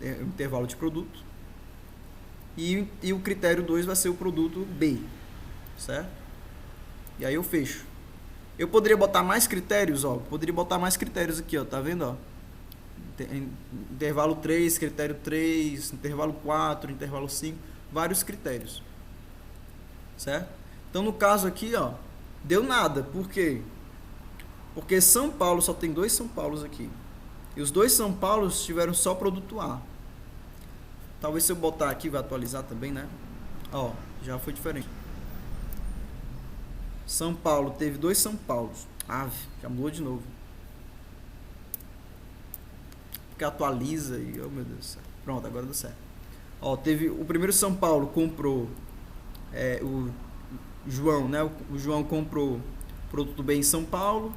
o intervalo de produto, e o critério 2 vai ser o produto B, certo? E aí eu fecho. Eu poderia botar mais critérios, ó. Poderia botar mais critérios aqui, ó. Tá vendo, ó? Intervalo 3, critério 3, intervalo 4, intervalo 5, vários critérios. Certo? Então no caso aqui, ó, deu nada. Por quê? Porque São Paulo só tem 2 São Paulos aqui. E os 2 São Paulos tiveram só produto A. Talvez se eu botar aqui, vai atualizar também, né? Ó, já foi diferente. São Paulo teve 2 São Paulos. Já mudou de novo. Porque atualiza e... Oh, meu Deus do céu. Pronto, agora deu certo. Ó, teve... O primeiro São Paulo comprou... o João, né? O João comprou produto B em São Paulo.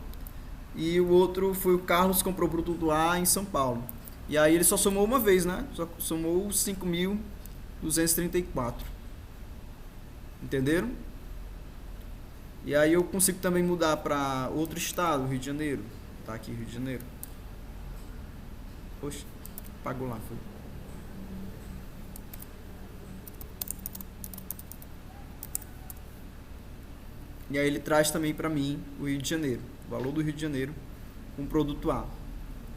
E o outro foi o Carlos, comprou produto A em São Paulo. E aí ele só somou uma vez, né? Só somou 5.234. Entenderam? E aí eu consigo também mudar para outro estado, Rio de Janeiro. Tá aqui, Rio de Janeiro. Poxa, apagou lá, foi. E aí ele traz também para mim o Rio de Janeiro, o valor do Rio de Janeiro com produto A.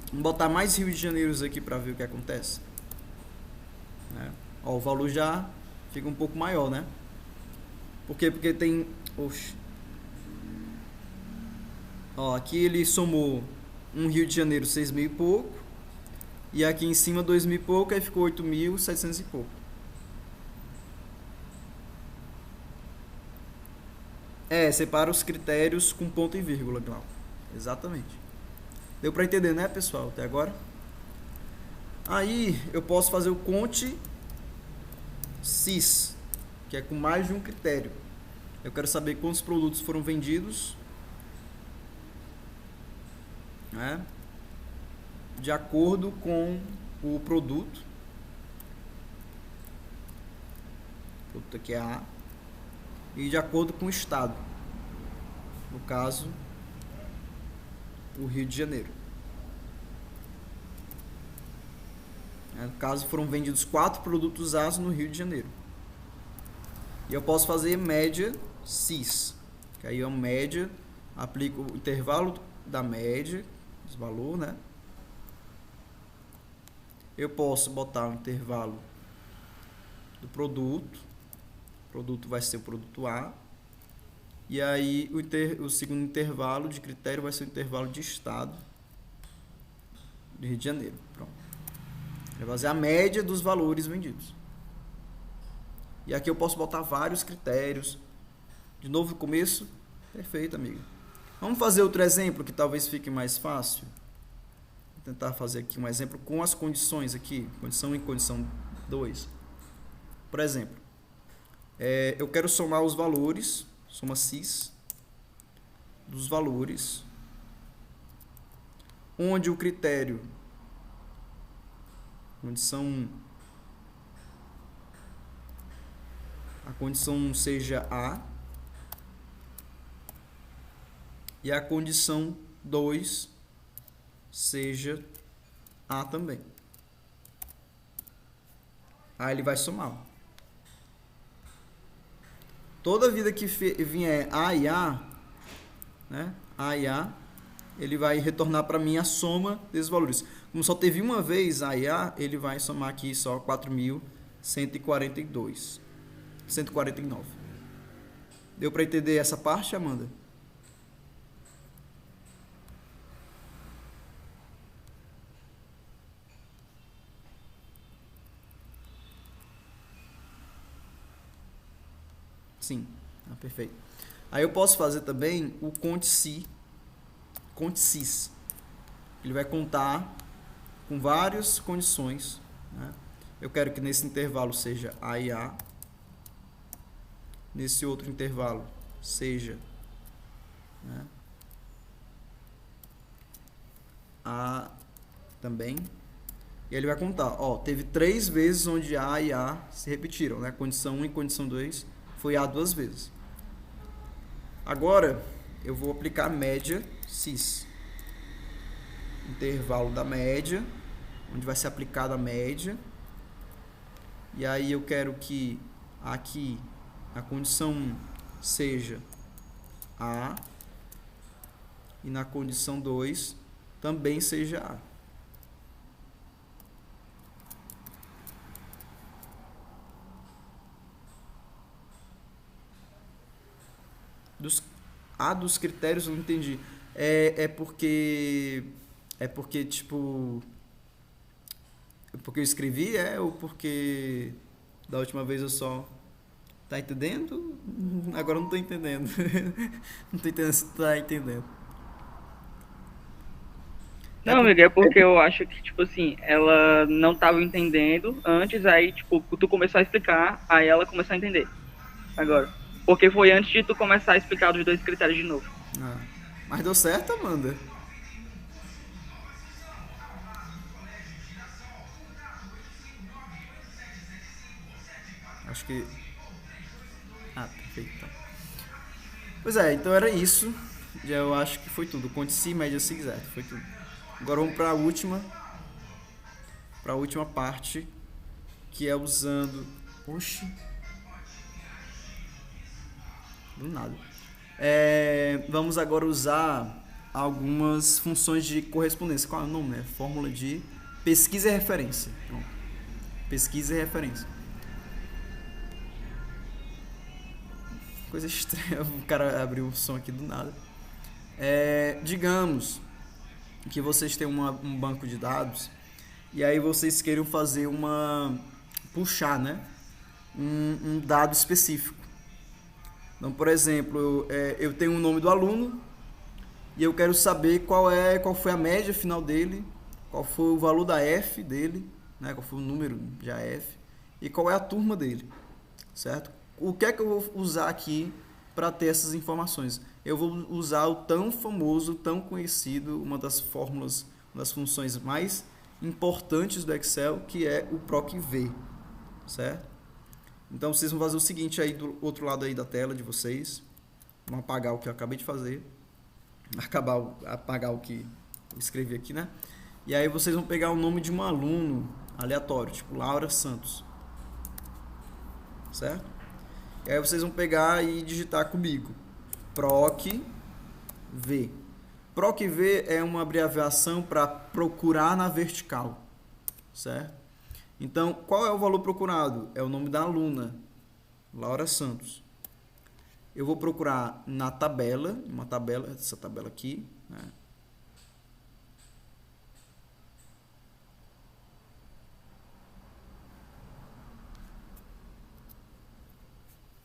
Vamos botar mais Rio de Janeiros aqui para ver o que acontece. Né? Ó, o valor já fica um pouco maior, né? Por quê? Porque tem... Oxe. Ó, aqui ele somou um Rio de Janeiro 6.000 e pouco. E aqui em cima 2.000 e pouco, aí ficou 8.700 e pouco. Separa os critérios com ponto e vírgula, Glauco. Exatamente. Deu para entender, né, pessoal, até agora? Aí eu posso fazer o conte cis, que é com mais de um critério. Eu quero saber quantos produtos foram vendidos, né, de acordo com o produto. O produto aqui é A. E de acordo com o estado. No caso, o Rio de Janeiro. No caso, foram vendidos 4 produtos A no Rio de Janeiro. E eu posso fazer média cis, que aí é uma média, aplico o intervalo da média, os valores, né? Eu posso botar o intervalo do produto. O produto vai ser o produto A. E aí o segundo intervalo de critério vai ser o intervalo de estado do Rio de Janeiro. Pronto. Vai fazer a média dos valores vendidos. E aqui eu posso botar vários critérios. De novo, no começo. Perfeito, amigo. Vamos fazer outro exemplo que talvez fique mais fácil. Vou tentar fazer aqui um exemplo com as condições aqui. Condição 1 e condição 2. Por exemplo, eu quero somar os valores, soma cis, dos valores, onde o critério, condição 1, a condição 1 seja A, e a condição 2 seja A também. Aí ele vai somar. Toda vida que vier A e A, né? A e A, ele vai retornar para mim a soma desses valores. Como só teve uma vez A e A, ele vai somar aqui só 4.142. 149. Deu para entender essa parte, Amanda? Sim, perfeito. Aí eu posso fazer também o conte-sis. Ele vai contar com várias condições, né? Eu quero que nesse intervalo seja A e A. Nesse outro intervalo seja, né, A também. E ele vai contar. Ó, teve 3 vezes onde A e A se repetiram, né? Condição 1 e condição 2 foi A 2 vezes. Agora eu vou aplicar a média cis. Intervalo da média, onde vai ser aplicada a média. E aí eu quero que aqui a condição 1 seja A e na condição 2 também seja A. Dos critérios eu não entendi. É porque tipo, porque eu escrevi, ou porque da última vez eu só... Tá entendendo? Agora eu não tô entendendo. Não tô entendendo se tu tá entendendo. Não, amiga, é porque eu acho que, tipo assim, ela não tava entendendo antes, aí, tipo, tu começou a explicar, aí ela começou a entender. Agora. Porque foi antes de tu começar a explicar os 2 critérios de novo. Mas deu certo, Amanda? Acho que... perfeito. Então. Pois é, então era isso. Eu acho que foi tudo. Conte-sis, média cis, foi tudo. Agora vamos para a última parte, que é usando... Oxi. Do nada. Vamos agora usar algumas funções de correspondência. Qual é o nome? Fórmula de pesquisa e referência. Pronto. Pesquisa e referência. Coisa estranha, o cara abriu o som aqui do nada. Digamos que vocês têm um banco de dados e aí vocês queiram fazer puxar, né, um dado específico. Então, por exemplo, eu tenho o nome do aluno e eu quero saber qual foi a média final dele, qual foi o valor da F dele, né, qual foi o número de AF e qual é a turma dele, certo? O que é que eu vou usar aqui para ter essas informações? Eu vou usar o tão famoso, tão conhecido, uma das fórmulas, uma das funções mais importantes do Excel, que é o PROC-V, certo? Então vocês vão fazer o seguinte aí do outro lado aí da tela de vocês. Vão apagar o que eu acabei de fazer. Apagar o que eu escrevi aqui, né? E aí vocês vão pegar o nome de um aluno aleatório, tipo Laura Santos. Certo? E aí vocês vão pegar e digitar comigo. PROC-V. PROC-V é uma abreviação para procurar na vertical. Certo? Então, qual é o valor procurado? É o nome da aluna, Laura Santos. Eu vou procurar na tabela, essa tabela aqui, né?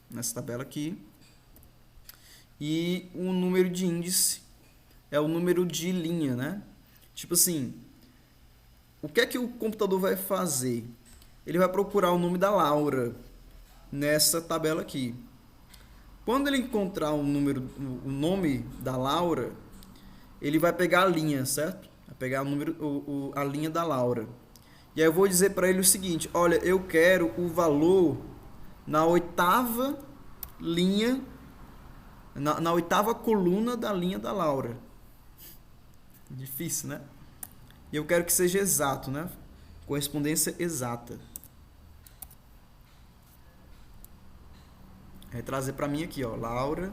Nessa tabela aqui. E o número de índice é o número de linha, né? Tipo assim, o que é que o computador vai fazer? Ele vai procurar o nome da Laura nessa tabela aqui. Quando ele encontrar o nome da Laura, ele vai pegar a linha, certo? Vai pegar a linha da Laura. E aí eu vou dizer para ele o seguinte: olha, eu quero o valor na 8ª linha, na 8ª coluna da linha da Laura. Difícil, né? E eu quero que seja exato, né? Correspondência exata. Vai trazer para mim aqui, ó, Laura.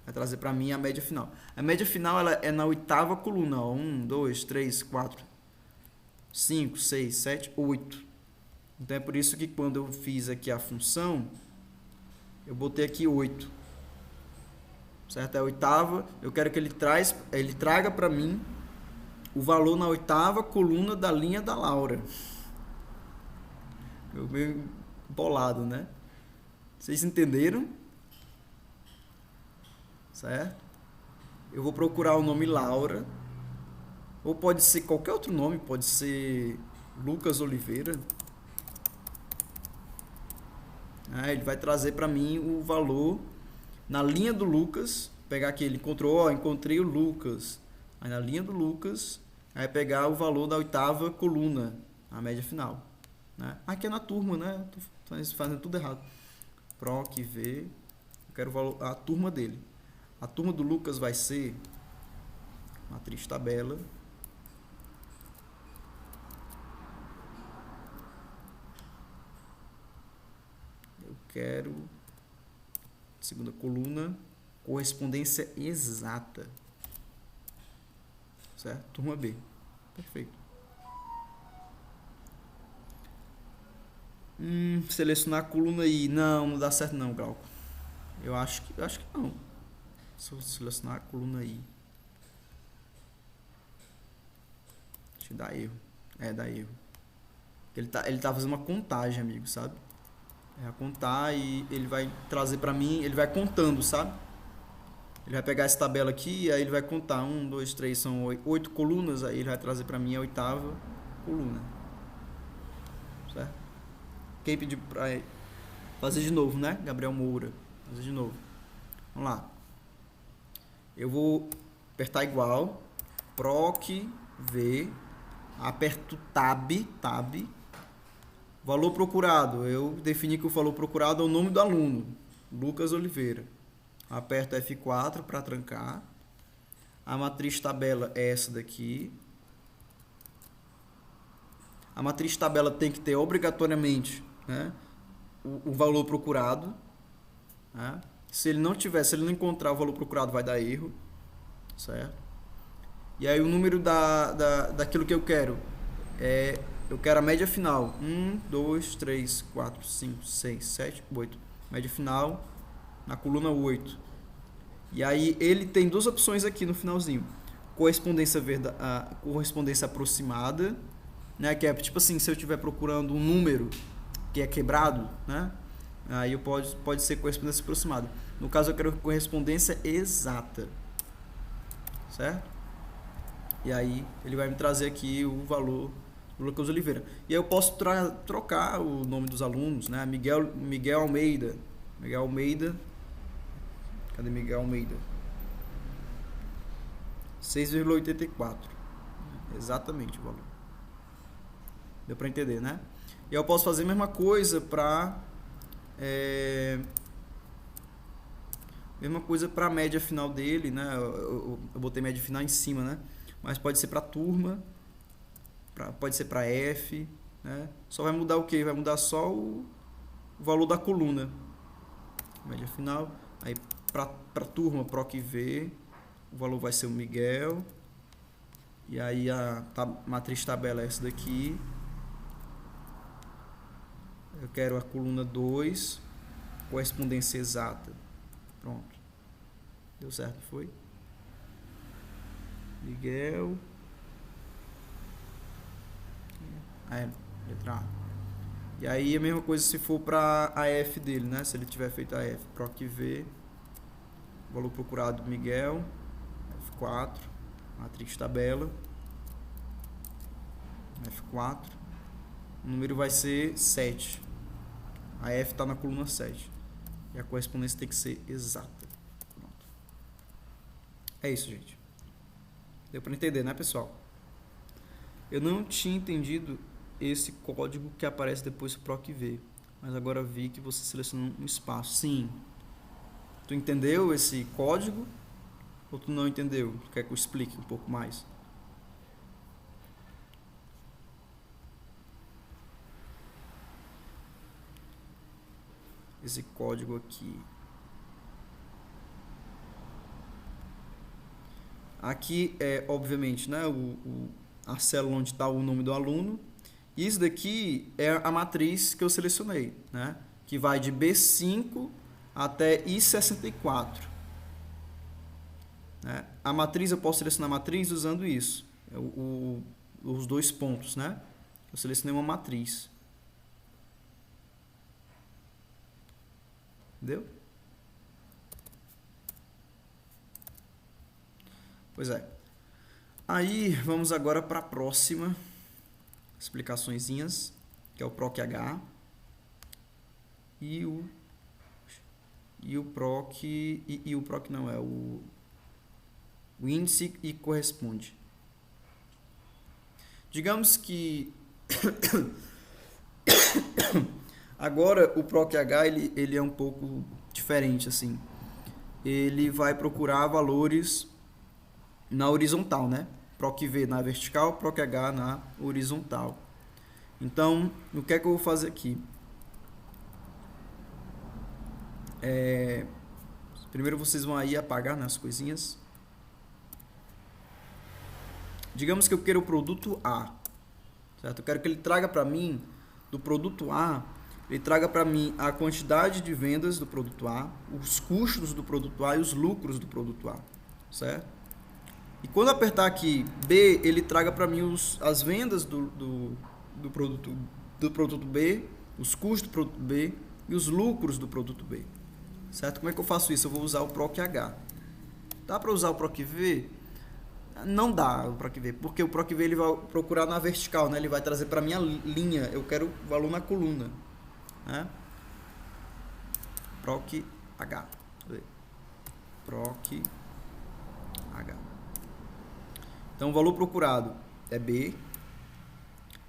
Vai trazer para mim a média final. A média final ela é na 8ª coluna, ó. 1, 2, 3, 4, 5, 6, 7, 8. Então é por isso que quando eu fiz aqui a função, eu botei aqui 8. Certo? É a 8ª. Eu quero que ele traga para mim o valor na 8ª coluna da linha da Laura. Eu meio bolado, né? Vocês entenderam? Certo? Eu vou procurar o nome Laura. Ou pode ser qualquer outro nome. Pode ser Lucas Oliveira. Ele vai trazer para mim o valor na linha do Lucas. Pegar aqui, ele encontrou, ó, encontrei o Lucas. Aí na linha do Lucas, aí pegar o valor da 8ª coluna, a média final. Né? Aqui é na turma, né? Tô fazendo tudo errado. Proc V, eu quero o valor, a turma dele. A turma do Lucas vai ser matriz tabela. Eu quero segunda coluna, correspondência exata. Certo? Turma B. Perfeito. Selecionar a coluna I. Não dá certo não, Glauco. Eu acho que não. Se eu selecionar a coluna I. Acho que dá erro. Dá erro. Ele tá fazendo uma contagem, amigo, sabe? A contar e ele vai trazer pra mim, ele vai contando, sabe? Ele vai pegar essa tabela aqui e aí ele vai contar. 1, 2, 3, são 8 colunas, aí ele vai trazer pra mim a 8ª coluna. Certo? Quem pediu pra fazer de novo, né? Gabriel Moura. Fazer de novo. Vamos lá. Eu vou apertar igual. Proc V. Aperto Tab. Valor procurado. Eu defini que o valor procurado é o nome do aluno. Lucas Oliveira. Aperto F4 para trancar. A matriz tabela é essa daqui. A matriz tabela tem que ter obrigatoriamente, né, o valor procurado. Né? Se ele não encontrar o valor procurado, vai dar erro. Certo? E aí o número daquilo que eu quero eu quero a média final. 1, 2, 3, 4, 5, 6, 7, 8. Média final na coluna 8. E aí ele tem duas opções aqui no finalzinho. Correspondência aproximada, né, que é tipo assim, se eu estiver procurando um número que é quebrado, né, aí pode ser correspondência aproximada. No caso eu quero correspondência exata. Certo? E aí ele vai me trazer aqui o valor do Lucas Oliveira. E aí eu posso trocar o nome dos alunos, né? Miguel Almeida. Cadê Miguel Almeida? 6,84. Exatamente o valor. Deu para entender, né? E eu posso fazer a mesma coisa para a média final dele, né? Eu botei média final em cima, né? Mas pode ser para turma, pode ser para F, né? Só vai mudar o que? Vai mudar só o valor da coluna. Média final. Aí para turma, Proc V, o valor vai ser o Miguel. E aí a matriz tabela é essa daqui. Eu quero a coluna 2, correspondência exata. Pronto. Deu certo, foi? Miguel. Letra A. E aí a mesma coisa se for para a F dele, né? Se ele tiver feito a F. Proc V. Valor procurado Miguel. F4. Matriz tabela. F4. O número vai ser 7. A F está na coluna 7. E a correspondência tem que ser exata. Pronto. É isso, gente. Deu para entender, né, pessoal? Eu não tinha entendido esse código que aparece depois do Proc V. Mas agora vi que você selecionou um espaço. Sim. Tu entendeu esse código? Ou tu não entendeu? Tu quer que eu explique um pouco mais? esse código aqui. Aqui é, obviamente, né, a célula onde está o nome do aluno. E isso daqui é a matriz que eu selecionei, né, que vai de B5 até I64. Né? A matriz, eu posso selecionar a matriz usando isso, os dois pontos, né? Eu selecionei uma matriz. Entendeu? Pois é. Aí, vamos agora para a próxima explicaçõezinhas, que é o PROC-H e o PROC e o PROC não é o índice e corresponde. Digamos que agora o PROC-H ele é um pouco diferente assim. Ele vai procurar valores na horizontal, né? PROC-V na vertical, PROC-H na horizontal. Então, o que é que eu vou fazer aqui? Primeiro vocês vão aí apagar, né, as coisinhas. Digamos que eu quero o produto A, certo? Eu quero que ele traga para mim, do produto A, ele traga para mim a quantidade de vendas do produto A, os custos do produto A e os lucros do produto A, certo? E quando eu apertar aqui B, ele traga para mim as vendas do produto B, os custos do produto B e os lucros do produto B, certo? Como é que eu faço isso? Eu vou usar o PROC-H. Dá para usar o PROC-V? Não dá o PROC-V, porque o PROC-V ele vai procurar na vertical, né? Ele vai trazer para minha linha, eu quero valor na coluna, né? PROC-H. PROC-H. Então, o valor procurado é B.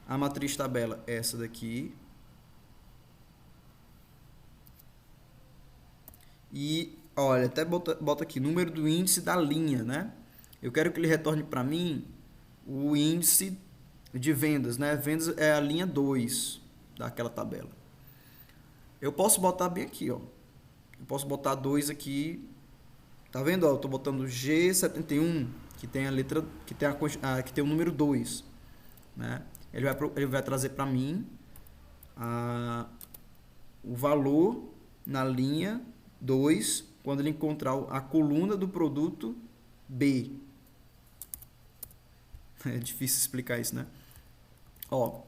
A matriz tabela é essa daqui. E, olha, até bota aqui, número do índice da linha, né? Eu quero que ele retorne para mim o índice de vendas, né? Vendas é a linha 2 daquela tabela. Eu posso botar bem aqui, ó. Eu posso botar 2 aqui. Tá vendo? Ó, eu tô botando G71, que tem a letra, que tem o número 2, né? Ele vai trazer para mim o valor na linha 2 quando ele encontrar a coluna do produto B. É difícil explicar isso, né? Ó.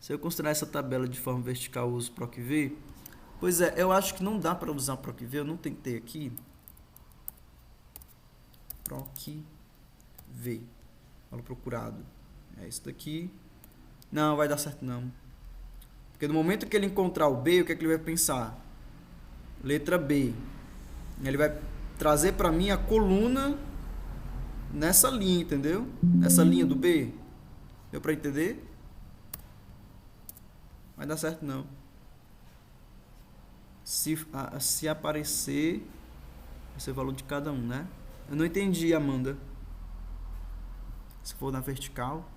Se eu considerar essa tabela de forma vertical, eu uso PROC-V. Pois é, eu acho que não dá para usar PROC-V. Eu não tentei aqui. PROC-V. Valor procurado. É isso daqui. Não, vai dar certo não. Porque no momento que ele encontrar o B, o que é que ele vai pensar? Letra B. Ele vai trazer para mim a coluna nessa linha, entendeu? Nessa linha do B. Deu para entender? Vai dar certo não. Se aparecer, vai ser o valor de cada um, né? Eu não entendi, Amanda. Se for na vertical.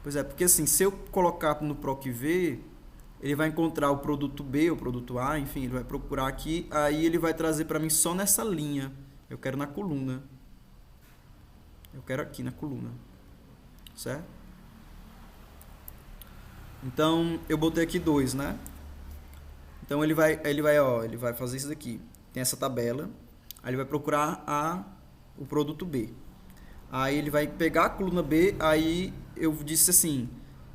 Pois é, porque assim, se eu colocar no PROC-V, ele vai encontrar o produto B, o produto A, enfim, ele vai procurar aqui, aí ele vai trazer para mim só nessa linha. Eu quero na coluna. Eu quero aqui na coluna. Certo? Então, eu botei aqui 2, né? Então, ele vai fazer isso daqui. Tem essa tabela. Aí ele vai procurar o produto B. Aí ele vai pegar a coluna B, aí eu disse assim,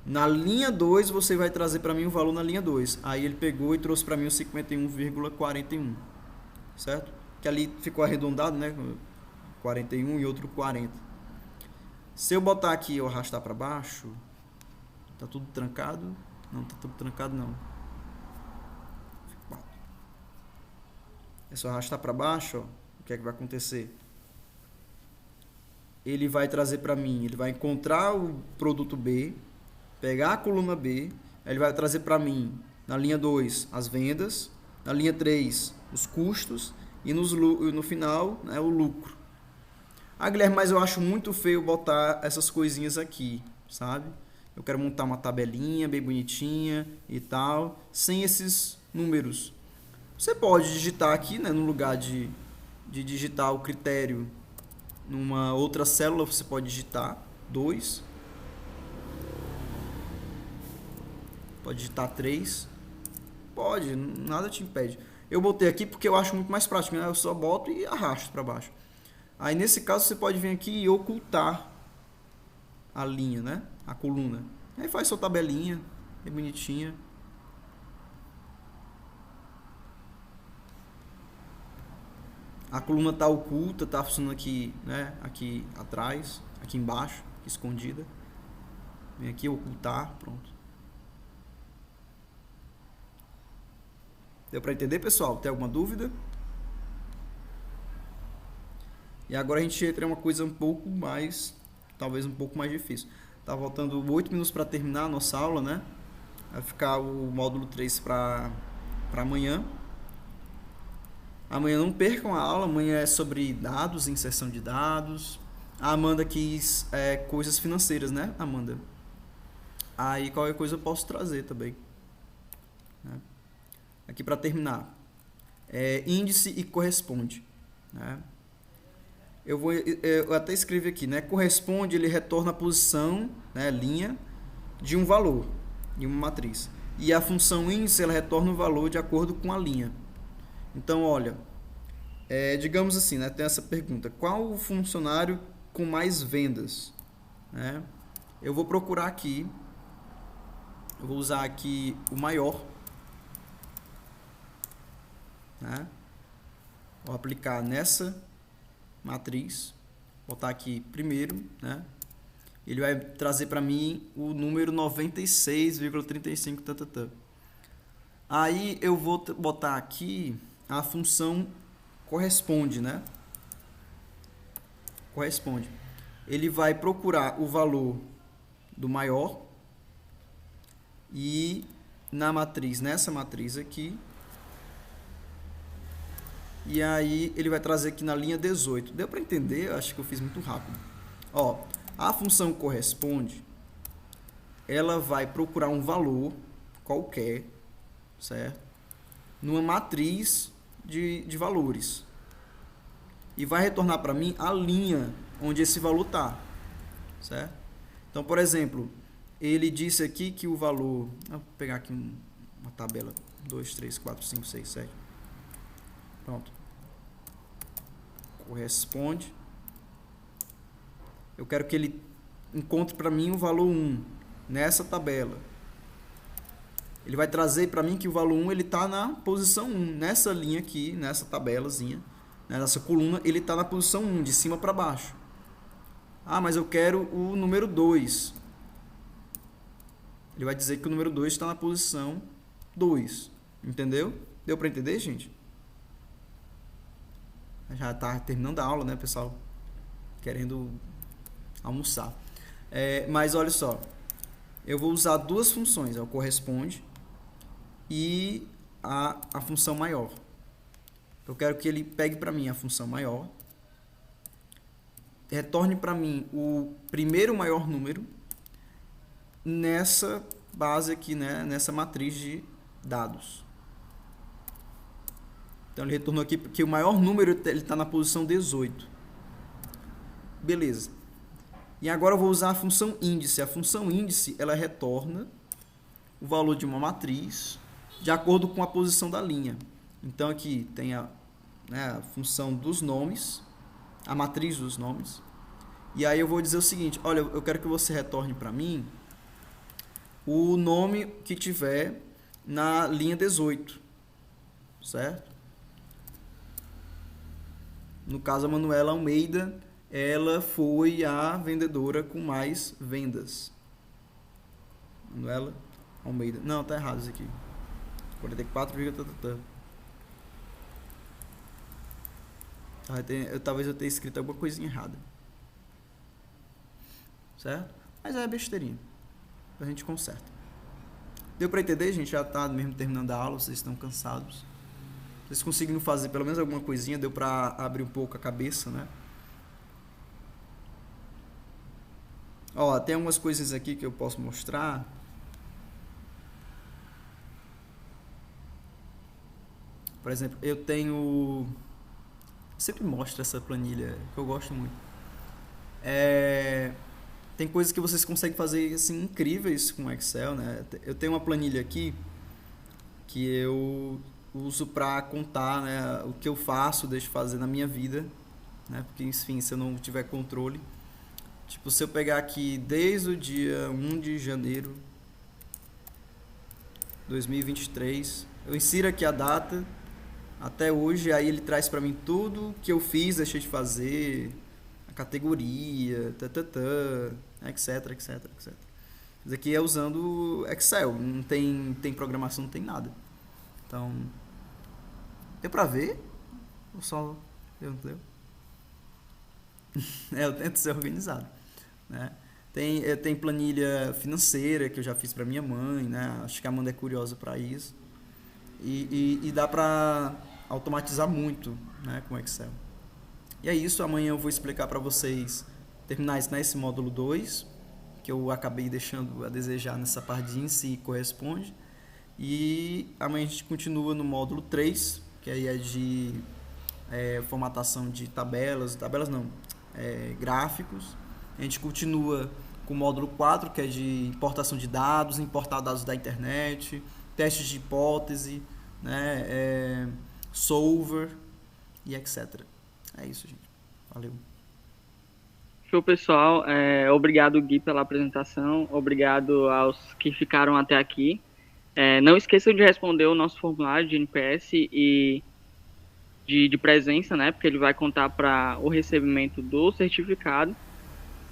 na linha 2 você vai trazer para mim o valor na linha 2. Aí ele pegou e trouxe para mim o 51,41, certo? Que ali ficou arredondado, né? 41 e outro 40. Se eu botar aqui e eu arrastar para baixo, tá tudo trancado? Não, tá tudo trancado não. É só arrastar para baixo, ó, o que é que vai acontecer? Ele vai trazer para mim, ele vai encontrar o produto B, pegar a coluna B, ele vai trazer para mim, na linha 2, as vendas, na linha 3, os custos, e no final, né, o lucro. Ah, Guilherme, mas eu acho muito feio botar essas coisinhas aqui, sabe? Eu quero montar uma tabelinha bem bonitinha e tal, sem esses números. Você pode digitar aqui, né, no lugar de digitar o critério numa outra célula, você pode digitar 2. Pode digitar 3. Pode, nada te impede. Eu botei aqui porque eu acho muito mais prático, né? Eu só boto e arrasto para baixo. Aí nesse caso você pode vir aqui e ocultar a linha, né? A coluna. Aí faz sua tabelinha, bem bonitinha. A coluna está oculta, está funcionando aqui, né? Aqui atrás, aqui embaixo, aqui escondida. Vem aqui ocultar, pronto. Deu para entender, pessoal? Tem alguma dúvida? E agora a gente entra em uma coisa um pouco mais, talvez um pouco mais difícil. Tá faltando 8 minutos para terminar a nossa aula, né? Vai ficar o módulo 3 para amanhã. Amanhã não percam a aula, amanhã é sobre dados, inserção de dados. A Amanda quis coisas financeiras, né, Amanda? Aí qualquer coisa eu posso trazer também, né? Aqui para terminar, índice e corresponde, né? Eu até escrevi aqui, né? Corresponde, ele retorna a posição, né, linha, de um valor, de uma matriz. E a função índice, ela retorna o valor de acordo com a linha. Então, olha, digamos assim, né? Tem essa pergunta. Qual o funcionário com mais vendas? Né? Eu vou procurar aqui, eu vou usar aqui o maior, né? Vou aplicar nessa matriz, botar aqui primeiro, né? Ele vai trazer para mim o número 96,35. Aí eu vou botar aqui a função corresponde, né? Corresponde. Ele vai procurar o valor do maior e na matriz, nessa matriz aqui. E aí ele vai trazer aqui na linha 18. Deu para entender? Eu acho que eu fiz muito rápido. Ó, a função corresponde, ela vai procurar um valor qualquer, certo? Numa matriz de valores. E vai retornar para mim a linha onde esse valor está, certo? Então, por exemplo, ele disse aqui que o valor... Vou pegar aqui uma tabela. 2, 3, 4, 5, 6, 7. Pronto. Corresponde. Eu quero que ele encontre para mim o valor 1 nessa tabela. Ele vai trazer para mim que o valor 1 ele está na posição 1. Nessa linha aqui, nessa tabelazinha, né, nessa coluna, ele está na posição 1, de cima para baixo. Ah, mas eu quero o número 2. Ele vai dizer que o número 2 está na posição 2. Entendeu? Deu para entender, gente? Já está terminando a aula, né, pessoal? Querendo almoçar. Mas olha só. Eu vou usar duas funções. O corresponde e a função maior. Eu quero que ele pegue para mim a função maior. Retorne para mim o primeiro maior número nessa base aqui, né, nessa matriz de dados. Então ele retornou aqui que o maior número ele está na posição 18. Beleza. E agora eu vou usar a função índice. A função índice ela retorna o valor de uma matriz de acordo com a posição da linha. Então aqui tem a função dos nomes, a matriz dos nomes. E aí eu vou dizer o seguinte: olha, eu quero que você retorne para mim o nome que tiver na linha 18, certo? No caso, a Manuela Almeida, ela foi a vendedora com mais vendas. Manuela Almeida. Não, tá errado isso aqui. 44, talvez eu tenha escrito alguma coisinha errada. Certo? Mas é besteirinha. A gente conserta. Deu para entender, gente? Já tá mesmo terminando a aula, vocês estão cansados. Vocês conseguiram fazer pelo menos alguma coisinha, deu para abrir um pouco a cabeça, né? Ó, tem algumas coisas aqui que eu posso mostrar. Por exemplo, eu tenho... Sempre mostro essa planilha, que eu gosto muito. Tem coisas que vocês conseguem fazer assim, incríveis com Excel, né? Eu tenho uma planilha aqui que eu uso para contar, né, o que eu faço, deixo de fazer na minha vida, né? Porque, enfim, se eu não tiver controle... Tipo, se eu pegar aqui desde o dia 1 de janeiro de 2023, eu insiro aqui a data até hoje, aí ele traz pra mim tudo que eu fiz, deixei de fazer, a categoria, etc, etc, etc. Isso aqui é usando Excel, não tem programação, não tem nada. Então, deu pra ver? Ou só eu não deu? Eu tento ser organizado, né? Tem planilha financeira que eu já fiz para minha mãe, né? Acho que a Amanda é curiosa para isso. E dá para automatizar muito, né, com o Excel. E é isso, amanhã eu vou explicar para vocês, terminar isso nesse módulo 2, que eu acabei deixando a desejar nessa parte de INSE e corresponde. E amanhã a gente continua no módulo 3, que aí é de formatação de tabelas não, gráficos. A gente continua com o módulo 4, que é de importação de dados, importar dados da internet, testes de hipótese, né, solver e etc. É isso, gente. Valeu. Show, pessoal. Obrigado, Gui, pela apresentação. Obrigado aos que ficaram até aqui. Não esqueçam de responder o nosso formulário de NPS e de presença, né? Porque ele vai contar para o recebimento do certificado.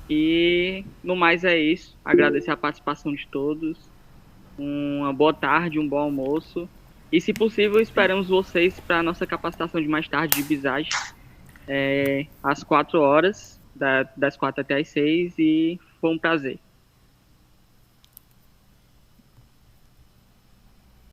E no mais é isso. Agradecer a participação de todos. Uma boa tarde, um bom almoço. E se possível, esperamos vocês para a nossa capacitação de mais tarde de visagem. Às 4 horas, das 4 até as 6. E foi um prazer.